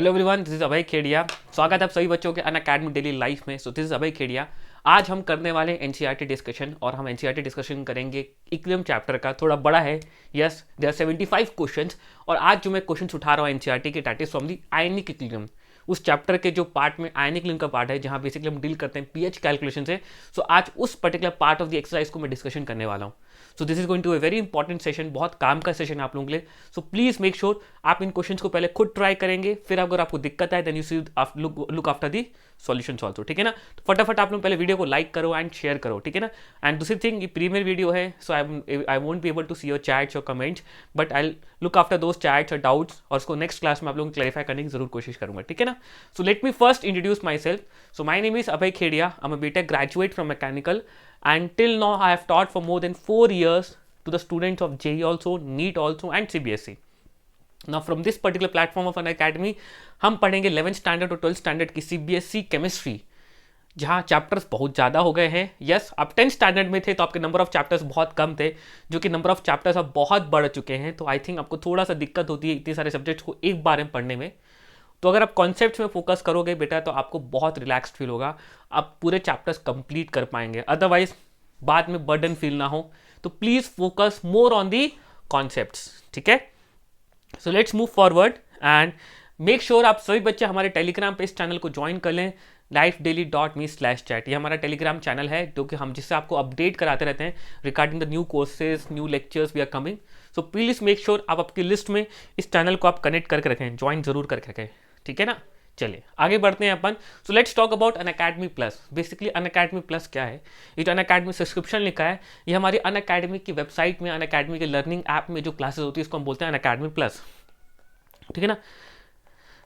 Hello everyone, this is Abhay Khedia. स्वागत है आप सभी बच्चों के अनअकैडमी डेली लाइफ में। सो दिस इज अभय खेड़िया। आज हम करने वाले एनसीईआरटी डिस्कशन और हम एनसीईआरटी डिस्कशन करेंगे इक्विलिब्रियम चैप्टर का। थोड़ा बड़ा है, यस देयर आर 75 क्वेश्चंस। और आज जो मैं क्वेश्चंस उठा रहा हूँ एनसीईआरटी के, that is from the ionic equilibrium. उस चैप्टर के जो पार्ट में आयनिक इक्विलिब्रियम का पार्ट है, जहाँ बेसिकली हम डील करते हैं पीएच कैलकुलेशन से। सो आज उस particular part of the exercise को मैं डिस्कशन करने वाला हूँ। So this is going to a very important session, बहुत काम का सेशन आप लोगों के लिए। सो प्लीज मेक श्योर आप इन क्वेश्चंस को पहले खुद ट्राई करेंगे, फिर अगर आपको दिक्कत है then you see look after the solutions also, ठीक है ना। तो फटाफट आप लोग पहले वीडियो को लाइक करो एंड शेयर करो, ठीक है ना। एंड दूसरी थिंग, ये प्रीमियर वीडियो है, so I won't be able to see your chats और comments, but I look after those chats और डाउट्स, और उसको नेक्स्ट क्लास में आप लोगों को क्लैरिफाई करने की जरूर कोशिश करूंगा, ठीक है ना। So let me first introduce myself. So my name is Abhay Khedia. I am a B Tech graduate from mechanical and till now I have taught for more than 4 years to the students of JEE also, NEET also and CBSE. Now from this particular platform of an academy हम पढ़ेंगे 11th standard और 12th standard की CBSE chemistry, जहाँ chapters बहुत ज़्यादा हो गए हैं। यस, आप 10th स्टैंडर्ड में थे तो आपके नंबर ऑफ चैप्टर्स बहुत कम थे, जो कि नंबर ऑफ चैप्टर्स अब बहुत बढ़ चुके हैं। तो आई थिंक आपको थोड़ा सा दिक्कत होती है इतने सारे सब्जेक्ट्स को एक बार में पढ़ने में। तो अगर आप कॉन्सेप्ट्स में फोकस करोगे बेटा तो आपको बहुत रिलैक्स्ड फील होगा, आप पूरे चैप्टर्स कंप्लीट कर पाएंगे। अदरवाइज बाद में बर्डन फील ना हो, तो please focus more on the concepts, ठीक है। सो let's move forward and make sure आप सभी बच्चे हमारे टेलीग्राम पे इस चैनल को ज्वाइन कर लें, lifedaily.me/chat। ये हमारा टेलीग्राम चैनल है जो कि हम जिससे आपको अपडेट कराते रहते हैं regarding the new courses, new lectures we are coming. So please make sure आप आपकी लिस्ट में इस चैनल को आप कनेक्ट करके रखें, ज्वाइन जरूर करके रखें, ठीक है ना। चलिए आगे बढ़ते हैं अपन। So let's talk about Unacademy plus. Basically Unacademy plus क्या है? ये जो अनअकैडमी सब्सक्रिप्शन लिखा है, ये हमारी अनअकैडमी की वेबसाइट में, अनअकैडमी के लर्निंग ऐप में जो क्लासेस होती है इसको हम बोलते हैं अनअकैडमी प्लस, ठीक है ना।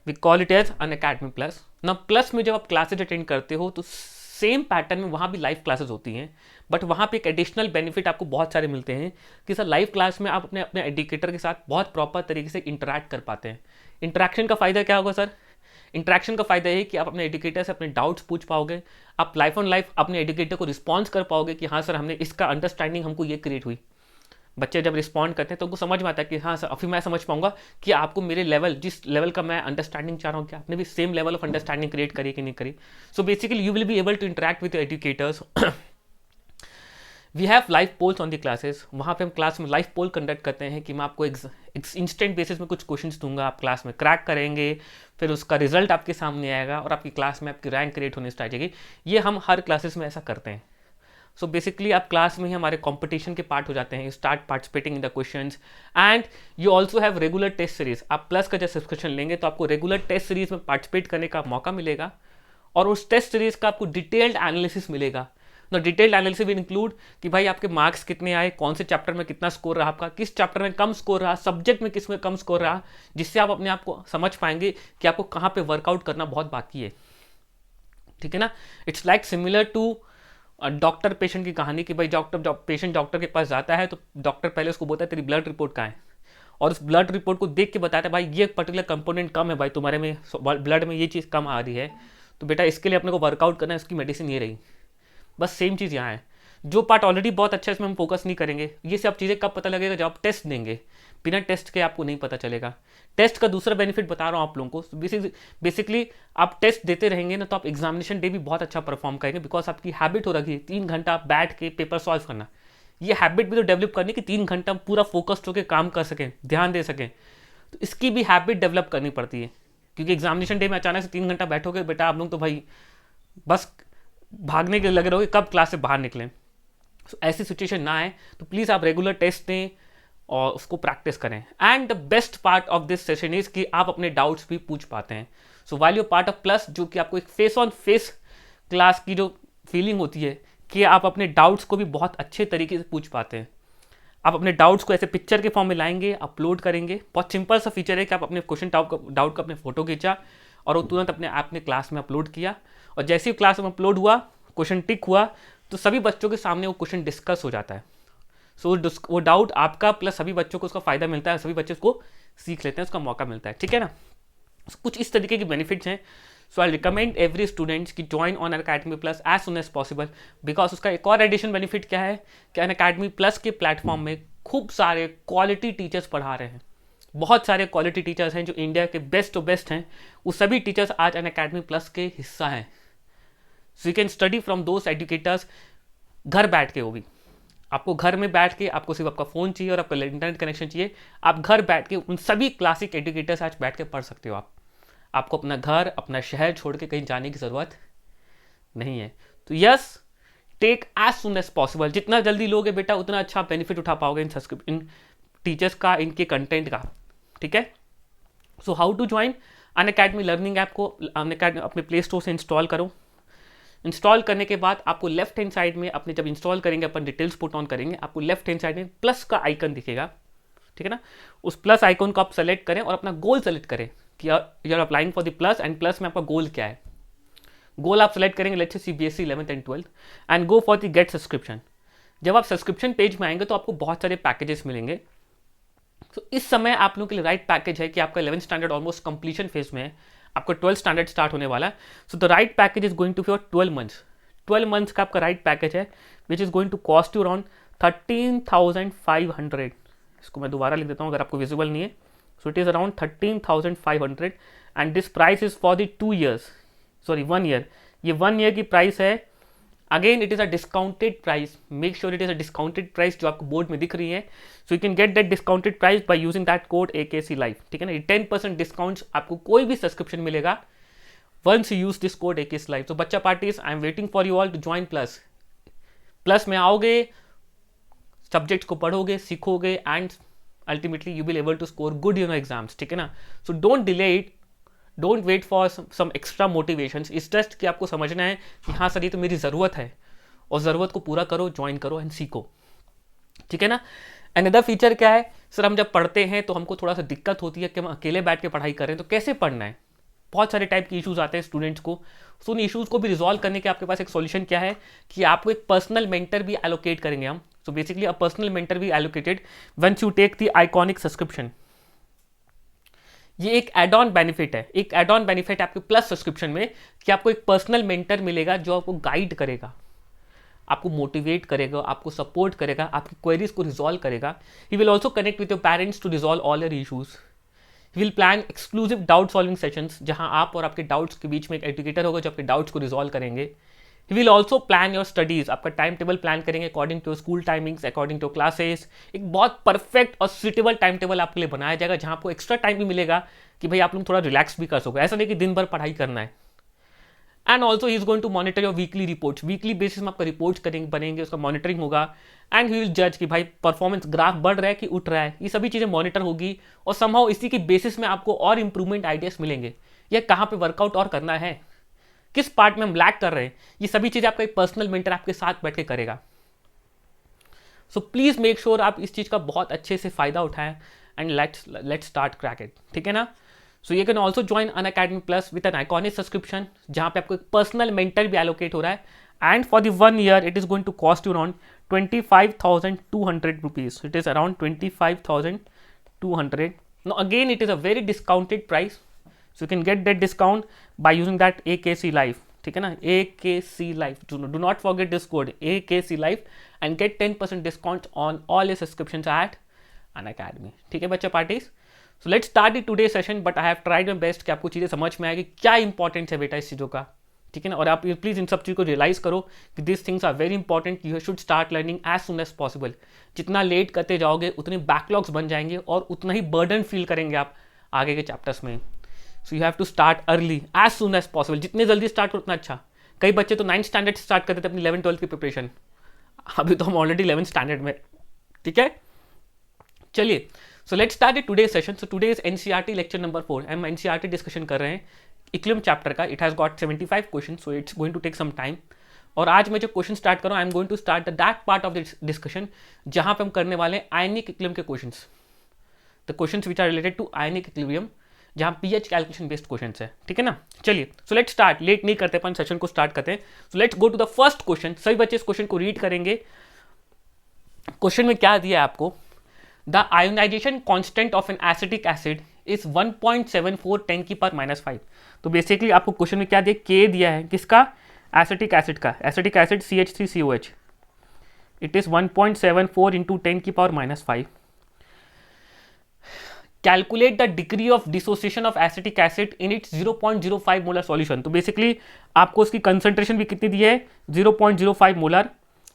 We call it as Unacademy plus. ना प्लस में जब आप क्लासेज अटेंड करते हो तो सेम पैटर्न में वहाँ भी लाइव क्लासेस होती हैं, बट वहाँ पे एक एडिशनल बेनिफिट आपको बहुत सारे मिलते हैं कि सर लाइव क्लास में आप अपने अपने एजुकेटर के साथ बहुत प्रॉपर तरीके से इंटरेक्ट कर पाते हैं। इंटरेक्शन का फ़ायदा क्या होगा सर? इंटरेक्शन का फायदा है कि आप अपने एजुकेटर से अपने डाउट्स पूछ पाओगे, आप लाइफ ऑन लाइफ अपने एजुकेटर को रिस्पॉन्स कर पाओगे कि हाँ सर हमने इसका अंडरस्टैंडिंग हमको ये क्रिएट हुई। बच्चे जब रिस्पॉन्ड करते हैं तो उनको समझ में आता है कि हाँ सर अभी मैं समझ पाऊंगा कि आपको मेरे लेवल, जिस लेवल का मैं अंडरस्टैंडिंग चाह रहा हूँ, कि आपने भी same level of understanding create करी कि नहीं करी। So basically you will be able to interact with educators. We have live polls on the classes. वहाँ पे हम क्लास में लाइव पोल कंडक्ट करते हैं कि मैं आपको इंस्टेंट बेसिस में कुछ क्वेश्चंस दूंगा, आप क्लास में क्रैक करेंगे, फिर उसका रिजल्ट आपके सामने आएगा और आपकी क्लास में आपकी रैंक क्रिएट होने स्टार्ट जाएगी। ये हम हर क्लासेस में ऐसा करते हैं। सो बेसिकली आप क्लास में ही हमारे कंपटीशन के पार्ट हो जाते हैं, you start participating in the questions and you also have regular test series. आप प्लस का जब सब्सक्रिप्शन लेंगे तो आपको रेगुलर टेस्ट सीरीज में पार्टिसिपेट करने का मौका मिलेगा, और उस टेस्ट सीरीज का आपको डिटेल्ड एनालिसिस मिलेगा। डिटेल्ड एनालिसिस विल इंक्लूड कि भाई आपके मार्क्स कितने आए, कौन से चैप्टर में कितना स्कोर रहा आपका, किस चैप्टर में कम स्कोर रहा, सब्जेक्ट में किस में कम स्कोर रहा, जिससे आप अपने आप को समझ पाएंगे कि आपको कहाँ पे वर्कआउट करना बहुत बाकी है, ठीक है ना। It's like similar to doctor patient की कहानी कि भाई पेशेंट डॉक्टर के पास जाता है तो डॉक्टर पहले उसको बोलता है तेरी ब्लड रिपोर्ट कहाँ है, और उस ब्लड रिपोर्ट को देख के बताता है भाई ये पर्टिकुलर कंपोनेंट कम है, भाई तुम्हारे में ब्लड में ये चीज़ कम आ रही है, तो बेटा इसके लिए अपने को वर्कआउट करना है, उसकी मेडिसिन ये रही। बस सेम चीज़ यहाँ है। जो पार्ट ऑलरेडी बहुत अच्छा है इसमें हम फोकस नहीं करेंगे। ये सब चीज़ें कब पता लगेगा? जब आप टेस्ट देंगे। बिना टेस्ट के आपको नहीं पता चलेगा। टेस्ट का दूसरा बेनिफिट बता रहा हूँ आप लोगों को। बेसिकली आप टेस्ट देते रहेंगे ना तो आप एग्जामिनेशन डे भी बहुत अच्छा परफॉर्म करेंगे, बिकॉज आपकी हैबिट हो रखी है 3 घंटा बैठ के पेपर सॉल्व करना। ये हैबिट भी तो डेवलप करनी कि 3 घंटा पूरा फोकस्ड होकर काम कर सकें, ध्यान दे सकें। तो इसकी भी हैबिट डेवलप करनी पड़ती है, क्योंकि एग्जामिनेशन डे में अचानक से 3 घंटा बैठोगे बेटा आप लोग तो भाई बस भागने के लगे रहोगे कब क्लास से बाहर निकलें। ऐसी सिचुएशन ना आए तो प्लीज़ आप रेगुलर टेस्ट दें और उसको प्रैक्टिस करें। And the best part of this session is कि आप अपने डाउट्स भी पूछ पाते हैं। So while you part of plus, जो कि आपको एक फेस ऑन फेस क्लास की जो फीलिंग होती है कि आप अपने डाउट्स को भी बहुत अच्छे तरीके से पूछ पाते हैं। आप अपने डाउट्स को ऐसे पिक्चर के फॉर्म में लाएंगे, अपलोड करेंगे। बहुत सिंपल सा फीचर है कि आप अपने क्वेश्चन डाउट का अपने फोटो खींचा और वो तुरंत अपने ऐप में क्लास में अपलोड किया, और जैसे ही क्लास में अपलोड हुआ, क्वेश्चन टिक हुआ, तो सभी बच्चों के सामने वो क्वेश्चन डिस्कस हो जाता है। सो वो डाउट आपका प्लस सभी बच्चों को उसका फायदा मिलता है, सभी बच्चे उसको सीख लेते हैं, उसका मौका मिलता है, ठीक है ना। कुछ इस तरीके के बेनिफिट्स हैं। So I recommend every students की join on Unacademy plus as soon as possible, because उसका एक और एडिशन बेनिफिट क्या है कि अनअकैडमी प्लस के प्लेटफॉर्म में खूब सारे क्वालिटी टीचर्स पढ़ा रहे हैं। बहुत सारे क्वालिटी टीचर्स हैं जो इंडिया के बेस्ट तो बेस्ट हैं, वो सभी टीचर्स आज अनअकैडमी प्लस के हिस्सा हैं। So you can study from those educators घर बैठ के। वो भी आपको घर में बैठ के, आपको सिर्फ आपका फ़ोन चाहिए और आपका इंटरनेट कनेक्शन चाहिए, आप घर बैठ के उन सभी क्लासिक एजुकेटर्स आज बैठ के पढ़ सकते हो। आपको अपना घर, अपना शहर छोड़ के कहीं जाने की ज़रूरत नहीं है। तो yes, take as soon as possible, जितना जल्दी लोगे बेटा उतना अच्छा बेनिफिट उठा पाओगे इन टीचर्स का, इनके कंटेंट का। ठीक है। So how to join Unacademy learning app को अनअकैडमी अपने प्ले स्टोर से इंस्टॉल करो। इंस्टॉल करने के बाद आपको लेफ्ट हैंड साइड में, अपने जब इंस्टॉल करेंगे, अपन डिटेल्स पुट ऑन करेंगे, आपको लेफ्ट हैंड साइड में प्लस का आइकन दिखेगा। ठीक है ना। उस प्लस आइकन को आप सेलेक्ट करें और अपना गोल सेलेक्ट करें कि you are applying for the plus, and plus में आपका गोल क्या है। गोल आप सेलेक्ट करेंगे, let's say CBSE 11th and 12th, and go for the get subscription. जब आप सब्सक्रिप्शन पेज में आएंगे तो आपको बहुत सारे पैकेजेस मिलेंगे। तो इस समय आप लोगों के लिए राइट पैकेज है कि आपका 11th standard almost completion phase में है, आपका 12th स्टैंडर्ड स्टार्ट होने वाला है। So the right package is going to for 12 months. 12 months का आपका राइट पैकेज है, which is going to cost you around 13,500। इसको मैं दोबारा लिख देता हूँ अगर आपको विजिबल नहीं है। So it is around 13,500 and this price is for the 2 years, sorry 1 year। ये 1 year की प्राइस है। Again it is a discounted price, make sure it is a discounted price जो आपको बोर्ड में दिख रही है। So you can get that discounted price by using that code AKC Live। ठीक है ना। ये 10% डिस्काउंट आपको कोई भी सब्सक्रिप्शन मिलेगा once you use this code AKC Live। So बच्चा parties, I am waiting for you all to join plus. Plus में आओगे, सब्जेक्ट्स को पढ़ोगे, सीखोगे, and ultimately you will able to score good in exams. ठीक है ना। So don't delay it, don't wait for some extra motivations. इस just कि आपको समझना है कि हाँ सर ये तो मेरी ज़रूरत है, और ज़रूरत को पूरा करो, ज्वाइन करो एंड सीखो। ठीक है ना। अनदर फीचर क्या है सर, हम जब पढ़ते हैं तो हमको थोड़ा सा दिक्कत होती है कि हम अकेले बैठ के पढ़ाई करें, तो कैसे पढ़ना है। बहुत सारे टाइप के इश्यूज आते हैं स्टूडेंट्स को। सो उन इश्यूज को भी रिजॉल्व करने के आपके पास एक सॉल्यूशन क्या है कि आपको एक पर्सनल मेंटर भी एलोकेट करेंगे हम। So basically a personal mentor भी allocated once you take the iconic subscription. ये एक एड ऑन बेनिफिट है, एक एड ऑन बेनिफिट आपके प्लस सब्सक्रिप्शन में कि आपको एक पर्सनल मेंटर मिलेगा जो आपको गाइड करेगा, आपको मोटिवेट करेगा, आपको सपोर्ट करेगा, आपकी क्वेरीज को रिजॉल्व करेगा। He will also connect with your parents to resolve all your issues. He will plan exclusive doubt solving sessions, जहां आप और आपके डाउट्स के बीच में एक एजुकेटर होगा जो आपके डाउट्स को रिजॉल्व करेंगे। He will also plan your studies, आपका टाइम टेबल प्लान करेंगे according to school timings, according to classes. एक बहुत परफेक्ट और सुटेबल टाइम टेबल आपके लिए बनाया जाएगा, जहां आपको एक्स्ट्रा टाइम भी मिलेगा कि भाई आप लोग थोड़ा रिलैक्स भी कर सको। ऐसा नहीं कि दिन भर पढ़ाई करना है। And also he is going to monitor your weekly reports. Weekly basis में आपका रिपोर्ट्स करेंगे, बनेंगे, उसका मॉनिटरिंग होगा। एंड ही विल जज कि भाई परफॉर्मेंस ग्राफ बढ़ रहा है कि उठ रहा है। ये सभी चीज़ें मॉनिटर होगी, और समहाउ इसी के बेसिस में आपको और इंप्रूवमेंट आइडियाज मिलेंगे, या कहाँ पे वर्कआउट और करना है, किस पार्ट में हम लैक कर रहे हैं। ये सभी चीज़ें आपका एक पर्सनल मेंटर आपके साथ बैठ के करेगा। सो प्लीज़ मेक श्योर आप इस चीज़ का बहुत अच्छे से फ़ायदा उठाएं, and let's start crack it. ठीक है ना। So you can also join Unacademy plus with an iconic subscription, जहाँ पे आपको एक पर्सनल मेंटर भी एलोकेट हो रहा है। And for the 1 year it is going to cost you around 25,200 rupees. It is around 25,200. Now again it is a very discounted price, so you can get that discount by using that AKC Live. ठीक है ना। AKC Live, do not forget this code AKC Live and get 10% discount on all your subscriptions at Unacademy। ठीक है बच्चा parties. So let's start the today session, but I have tried my best कि आपको चीज़ें समझ में आएगी क्या इंपॉर्टेंट है बेटा इस चीज़ों का। ठीक है ना। और आप प्लीज़ इन सब चीज़ को रियलाइज़ करो कि this things are very important, you should start learning as soon as possible. जितना लेट करते जाओगे उतने बैकलॉग्स बन जाएंगे, और उतना ही बर्डन फील करेंगे आप आगे के चैप्टर्स में। So you have to start early as soon as possible. जितने जल्दी स्टार्ट करो उतना अच्छा। कई बच्चे तो 9th स्टैंडर्ड स्टार्ट करते थे अपनी 11th 12th की प्रिपरेशन, अभी तो हम ऑलरेडी 11th स्टैंडर्ड में। ठीक है, चलिए। So let's start the today session. So today is NCERT lecture number 4। हम NCERT डिस्कशन कर रहे हैं इक्लियम चैप्टर का। It has got 75 question, so it's going to take some time. और आज मैं जो क्वेश्चन स्टार्ट कर रहा हूँ, I am going to start that part of the discussion जहाँ पे हम करने वाले हैं आयनिक इक्लियम के questions, the questions which are related to ionic equilibrium, जहाँ pH कैलकुलेशन बेस्ड क्वेश्चंस है। ठीक है ना। चलिए, सो लेट्स स्टार्ट। लेट नहीं करते अपन, सेशन को स्टार्ट करते हैं। So let's go to the first question. सभी बच्चे इस क्वेश्चन को रीड करेंगे। क्वेश्चन में क्या दिया है आपको, the ionisation constant of an acetic acid is 1.74 10⁻⁵। तो बेसिकली आपको क्वेश्चन में क्या दिया, के दिया है किसका, एसिटिक एसिड का। Acetic acid CH3COH, it is 1.74 × 10⁻⁵। Calculate the degree of dissociation of acetic acid in its 0.05 molar solution. तो बेसिकली आपको उसकी कंसंट्रेशन भी कितनी दी है, 0.05 मोलर।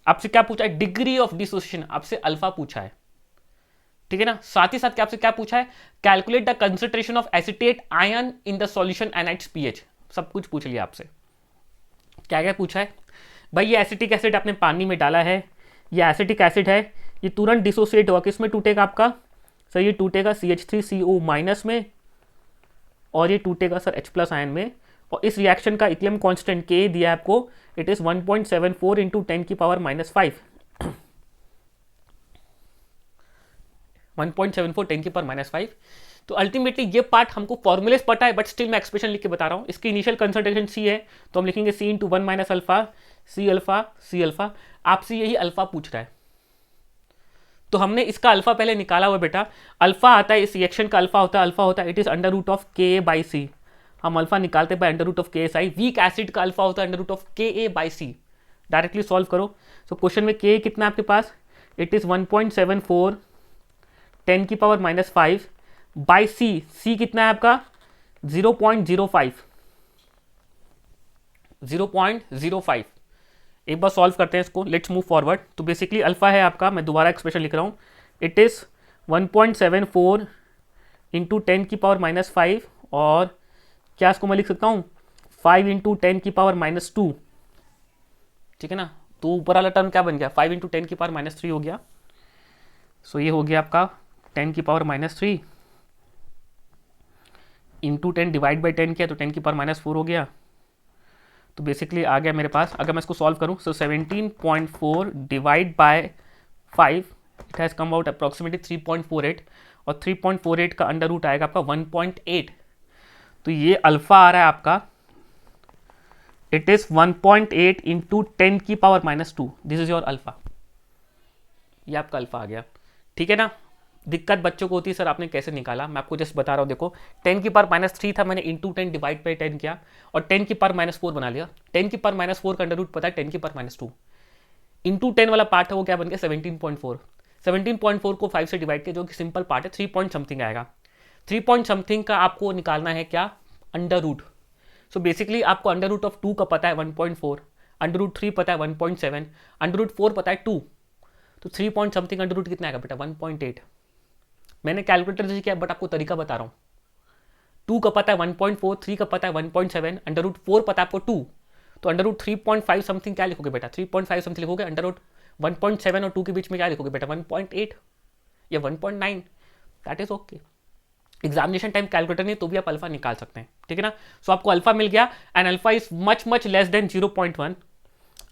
आपसे क्या पूछा है, डिग्री ऑफ डिसोसिएशन, आपसे अल्फा पूछा है, ठीक है ना। साथ ही साथ क्या आपसे क्या पूछा है, calculate the concentration of acetate ion in the solution and it's pH. सब कुछ पूछ लिया आपसे। क्या क्या पूछा है भाई, ये एसिटिक एसिड आपने पानी में डाला है, ये एसिटिक एसिड है, ये तुरंत डिसोसिएट होगा, किस में टूटेगा आपका सर, ये टूटेगा CH3CO माइनस में, और ये टूटेगा सर H+ आयन में। और इस रिएक्शन का इक्विलिब्रियम कांस्टेंट K दिया है आपको, इट इज 1.74 इंटू 10 की पावर -5 1.74 10 की पावर -5। तो अल्टीमेटली ये पार्ट हमको फॉर्मूलेस पता है, बट स्टिल मैं एक्सप्रेशन लिख के बता रहा हूँ। इसकी इनिशियल कंसंट्रेशन C है, तो हम लिखेंगे C into 1 minus alpha, C alpha C alpha. आपसे यही अल्फा पूछ रहा है, तो हमने इसका अल्फा पहले निकाला हुआ बेटा। अल्फा आता है, इस रिएक्शन का अल्फा होता है, अल्फा होता है it is under root of KA/C। हम अल्फा निकालते by under root of KSI। Weak acid का अल्फा होता है under root of KA/C। Directly solve करो। तो क्वेश्चन में K कितना आपके पास, इट इज 1.74 10 की पावर -5 बाई C कितना है आपका 0.05 0.05। एक बार सॉल्व करते हैं इसको, लेट्स मूव फॉरवर्ड। तो बेसिकली अल्फा है आपका, मैं दोबारा एक्सप्रेशन लिख रहा हूँ, इट इज़ 1.74 इंटू 10 की पावर -5, और क्या इसको मैं लिख सकता हूँ 5 इंटू 10 की पावर -2, ठीक है ना। तो ऊपर वाला टर्म क्या बन गया, 5 इंटू 10 की पावर -3 हो गया। सो ये हो गया आपका 10 की पावर -3 इंटू 10 डिवाइड बाई 10 किया तो 10 की पावर -4 हो गया। तो बेसिकली आ गया मेरे पास, अगर मैं इसको सॉल्व करूँ, सो 17.4 divide by 5 it has come out approximately 3.48, और 3.48 का अंडर रूट आएगा आपका 1.8। तो ये अल्फा आ रहा है आपका, इट इज़ 1.8 इंटू 10 की power -2। This is your alpha, ये आपका अल्फा आ गया, ठीक है ना। दिक्कत बच्चों को होती है सर आपने कैसे निकाला, मैं आपको जस्ट बता रहा हूँ। देखो 10 की पावर -3 था, मैंने इंटू 10 डिवाइड बाई 10 किया और 10 की पावर -4 बना लिया। 10 की पावर -4 का अंडर रूट पता है 10 की पावर -2, इंटू 10 वाला पार्ट है वो क्या बन गया 17.4। 17.4 को 5 से डिवाइड किया, जो कि सिंपल पार्ट है, 3 पॉइंट समथिंग आएगा। 3 पॉइंट समथिंग का आपको निकालना है क्या, अंडर रूट। सो बेसिकली आपको अंडर रूट ऑफ 2 का पता है 1.4, अंडर रूट 3 पता है 1.7, अंडर रूट 4 पता है 2, तो 3 पॉइंट समथिंग अंडर रूट कितना आएगा बेटा 1.8। मैंने कैलकुलेटर से किया बट आपको तरीका बता रहा हूँ। 2 का पता है 1.4, 3 का पता है 1.7, अंडर रूट 4 पता है आपको 2, तो अंडर रूट 3.5 समथिंग क्या लिखोगे बेटा 3.5 समथिंग लिखोगे। अंडर रूट 1.7 और 2 के बीच में क्या लिखोगे बेटा 1.8 या 1.9, that is okay. Examination time calculator नहीं तो भी आप अल्फा निकाल सकते हैं, ठीक है ना। सो आपको अल्फा मिल गया, and alpha is much less than 0.1।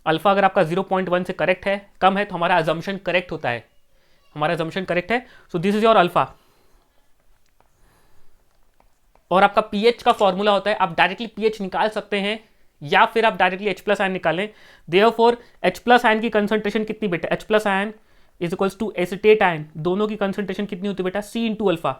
Alpha अगर आपका 0.1 से करेक्ट है, कम है, तो हमारा अजम्पशन करेक्ट होता है, हमारा अजम्पशन करेक्ट है। सो दिस इज योर अल्फा। और आपका पीएच का फॉर्मूला होता है, आप डायरेक्टली पीएच निकाल सकते हैं या फिर आप डायरेक्टली H+ आयन निकालें। देयरफॉर H+ आयन की कंसंट्रेशन कितनी बेटा, H+ ion is equals to acetate ion, दोनों की कंसंट्रेशन कितनी होती है बेटा C इंटू अल्फा।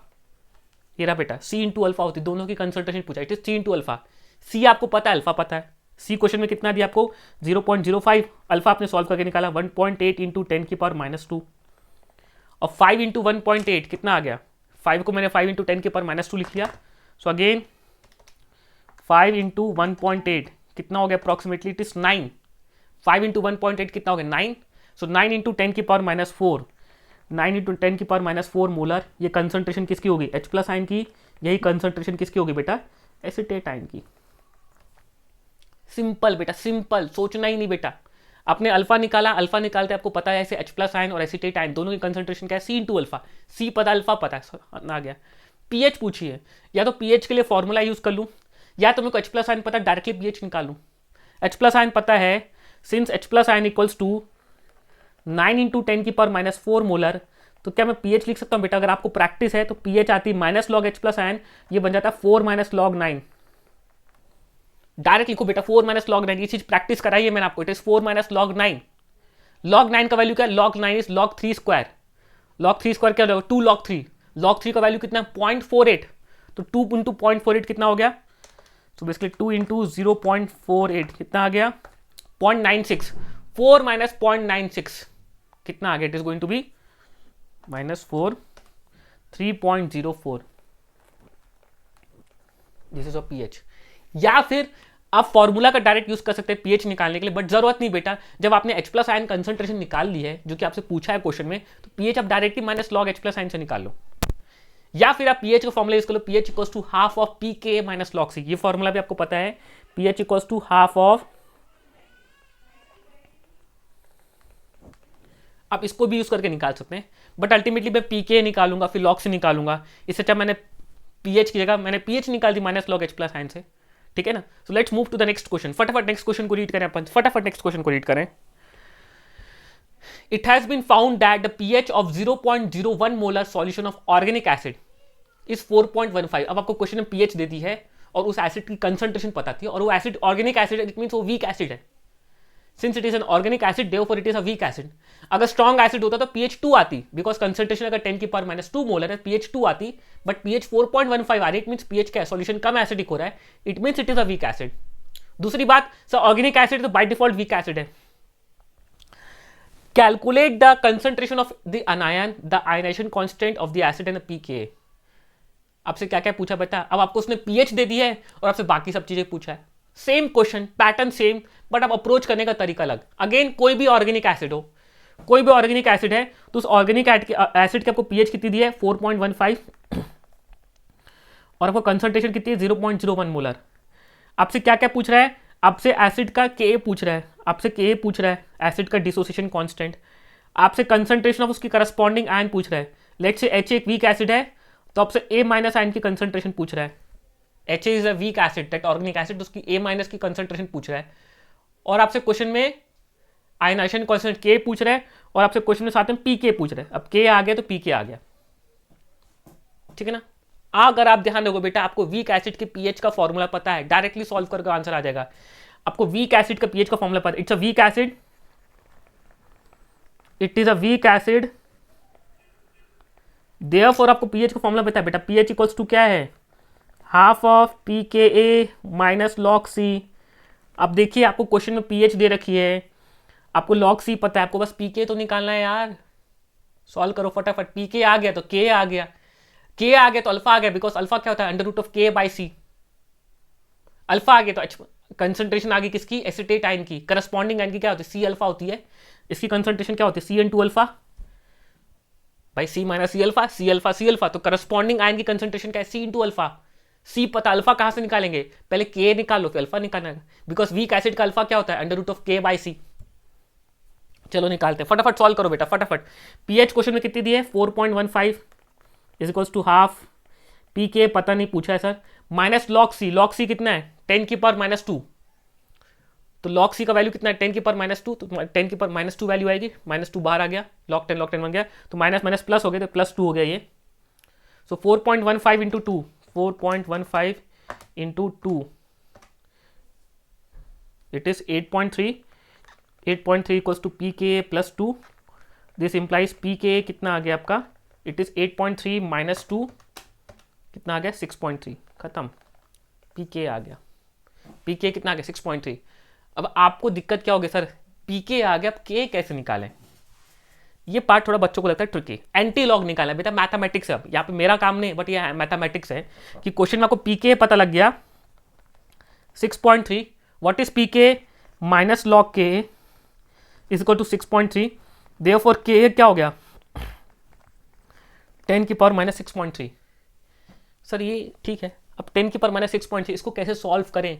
ये रहा बेटा C इंटू अल्फा होती है, दोनों की कंसंट्रेशन पूछा, it is C into alpha. C आपको पता है, अल्फा पता है। C क्वेश्चन में कितना दिया आपको 0.05, अल्फा आपने सॉल्व करके निकाला 1.8 इंटू 10 की पावर -2, और 5 इंटू 1.8 कितना आ गया, 5 को मैंने 5 इंटू 10 के पावर -2 लिख लिया। सो अगेन 5 इंटू 1.8 कितना हो गया अप्रॉक्सीमेटली, इट इज 9। 5 इंटू 1.8 कितना हो गया 9। सो 9 इंटू 10 की पावर -4, 9 इंटू 10 की पावर -4 मोलर। ये कंसंट्रेशन किसकी होगी, H+ आयन की। यही कंसंट्रेशन किसकी होगी बेटा, एसिटेट आयन की। सिंपल बेटा, सिंपल, सोचना ही नहीं बेटा। आपने अल्फा निकाला, अल्फा निकालते आपको पता है ऐसे H+ आयन और एसिटेट आयन दोनों की कंसंट्रेशन क्या है C इंटू अल्फा। C पता, अल्फा पता है, आ गया। पीएच पूछिए, या तो पीएच के लिए फॉर्मूला यूज कर लूं, या तो मेरे को H+ आयन पता है डायरेक्टली पीएच निकालूं। H+ आयन पता है, since H+ ion equals to 9 into 10 की पावर -4 मोलर, तो क्या मैं पीएच लिख सकता हूं बेटा। अगर आपको प्रैक्टिस है तो पीएच आती है माइनस लॉग H+ आयन, ये बन जाता है 4 माइनस लॉग 9। डायरेक्ट लिखो बेटा 4 माइनस लॉग 9, ये चीज प्रैक्टिस कराई है मैंने आपको, it is 4 minus log 9। Log 9 का वैल्यू क्या है, log 9 is log 3 square. Log 3 square क्या हो जाएगा 2 लॉग 3। लॉग 3 का वैल्यू कितना है 0.48, तो 2 इंटू 0.48 कितना हो गया, तो बेसिकली 2 इंटू 0.48 कितना आ गया 0.96। 4 माइनस 0.96 कितना आ गया, it is going to be -4 3.04, this is of pH. या फिर आप फॉर्मूला का डायरेक्ट यूज कर सकते हैं पीएच निकालने के लिए, बट जरूरत नहीं बेटा, जब आपने H प्लस आयन कंसंट्रेशन निकाल ली है जो कि आपसे पूछा है क्वेश्चन में, तो पीएच आप directly minus log H plus ion से निकाल लो। या फिर आप पीएच का फॉर्मूला यूज कर लो, pH equals to half of p K minus log C, ये फॉर्मूला भी आपको पता है, pH equals to half of, आप इसको भी यूज करके निकाल सकते हैं, बट अल्टीमेटली मैं पी के निकालूंगा फिर लॉग से निकालूंगा, इससे अच्छा मैंने पीएच की जगह मैंने पीएच निकाल दी minus log H plus ion से, ठीक है ना। So let's move to the next question, फटाफट नेक्स्ट क्वेश्चन को रीड करें अपन, फटाफट नेक्स्ट क्वेश्चन को रीड करें। It has been found that the pH of 0.01 molar solution of organic acid is 4.15। अब आपको क्वेश्चन में पीएच दे दी है और उस एसिड की कंसंट्रेशन पता थी, और वो एसिड ऑर्गेनिक एसिड है, इट मींस वो वीक एसिड है। Since it is an organic acid therefore it is a weak acid. अगर स्ट्रॉन्ग एसिड होता तो पीएच 2 आती, बिकॉज कंसंट्रेशन अगर 10 की पावर माइनस 2 मोलर है, पीएच 2 आती, बट पीएच 4.15 आ रही, इट मींस पीएच का सॉल्यूशन कम एसिडिक हो रहा है, it means it is a weak acid. दूसरी बात सर, ऑर्गेनिक एसिड तो बाय डिफॉल्ट वीक एसिड है। Calculate the concentration of the anion, the ionization constant of the acid and pK. आपसे क्या क्या पूछा बेटा, अब आपको उसने पीएच दे दी है और आपसे बाकी सब चीजें पूछा है, same question pattern same, but अब अप्रोच करने का तरीका अलग। अगेन कोई भी ऑर्गेनिक एसिड हो, कोई भी ऑर्गेनिक एसिड है तो उस ऑर्गेनिक एसिड के आपको पीएच कितनी दी है 4.15, और आपको कंसंट्रेशन कितनी है 0.01 मोलर। आपसे क्या क्या पूछ रहा है, आपसे एसिड का के पूछ रहा है, आपसे के पूछ रहा है, एसिड का डिसोसिएशन कांस्टेंट, आपसे कंसंट्रेशन ऑफ उसकी करस्पॉन्डिंग आयन पूछ रहा है। लेट्स से एच एक वीक एसिड है तो आपसे ए माइनस आयन की कंसंट्रेशन पूछ रहा है। H is a weak acid, that organic acid, उसकी ए माइनस की कंसंट्रेशन पूछ रहा है, और आपसे क्वेश्चन में आयनाइजेशन कांस्टेंट के पूछ रहा है, और आपसे क्वेश्चन में साथ में पी के पूछ रहा है। अब के आ गया तो पी के आ गया, ठीक है ना। अगर आप ध्यान रखो बेटा, आपको वीक एसिड के पीएच का फॉर्मूला पता है, डायरेक्टली सॉल्व करके आंसर आ जाएगा। आपको वीक एसिड का पीएच का फॉर्मूला पता है, it's a weak acid, it is a weak acid, therefore आपको पीएच का फॉर्मूला पता है बेटा, पीएच इक्वल्स टू क्या है, हाफ ऑफ पी के ए माइनस लॉग सी। अब देखिए आपको क्वेश्चन में पीएच दे रखी है, आपको लॉग सी पता है, आपको बस पी के तो निकालना है यार, सॉल्व करो फटाफट। पी के आ गया तो के आ गया, के आ गया तो अल्फा आ गया, बिकॉज अल्फा क्या होता है under root of K by C. Alpha आ गया तो कंसंट्रेशन आ गई किसकी, एसिटेट आयन की, करस्पॉन्डिंग आयन की क्या होती है सी अल्फा होती है, इसकी कंसंट्रेशन क्या होती है सी इनटू अल्फा, भाई C minus C alpha, C alpha C alpha, तो करस्पॉन्डिंग आयन की कंसंट्रेशन क्या है सी इनटू अल्फा। सी पता, अल्फा कहां से निकालेंगे, पहले के निकालो फिर अल्फा निकालना है, बिकॉज वीक एसिड का अल्फा क्या होता है under root of K by सी। चलो निकालते हैं, फटाफट सॉल्व करो बेटा फटाफट। पीएच क्वेश्चन में कितनी दी है 4.15 is equals to half, P K पता नहीं पूछा है sir, minus log C, log C कितना है 10 की पावर माइनस 2, तो लॉग सी का वैल्यू कितना है 10 की पावर माइनस 2, तो 10 की पावर माइनस 2 वैल्यू आएगी, माइनस 2 बाहर आ गया, लॉग 10 बन गया, तो माइनस माइनस प्लस हो गया, तो प्लस 2 हो गया ये। So 4.15 into 2, 4.15 into 2 it is 8.3, 8.3 equals to P K plus 2, this implies P K कितना आ गया आपका, इट इज 8.3 माइनस 2 कितना आ गया 6.3, खत्म, पी के आ गया, पी के कितना आ गया 6.3। अब आपको दिक्कत क्या होगी सर, पी के आ गया, अब के कैसे निकालें, ये पार्ट थोड़ा बच्चों को लगता है ट्रिकी। एंटी लॉग निकाला बेटा, मैथमेटिक्स है, अब यहाँ पे मेरा काम नहीं बट ये मैथमेटिक्स है कि क्वेश्चन में आपको पी के पता लग गया 6.3, what is P K minus log के इज इक्वल टू 6.3, देयरफॉर के क्या हो गया 10 की पावर माइनस 6.3। सर ये ठीक है, अब 10 की पावर माइनस 6.3 इसको कैसे सॉल्व करें,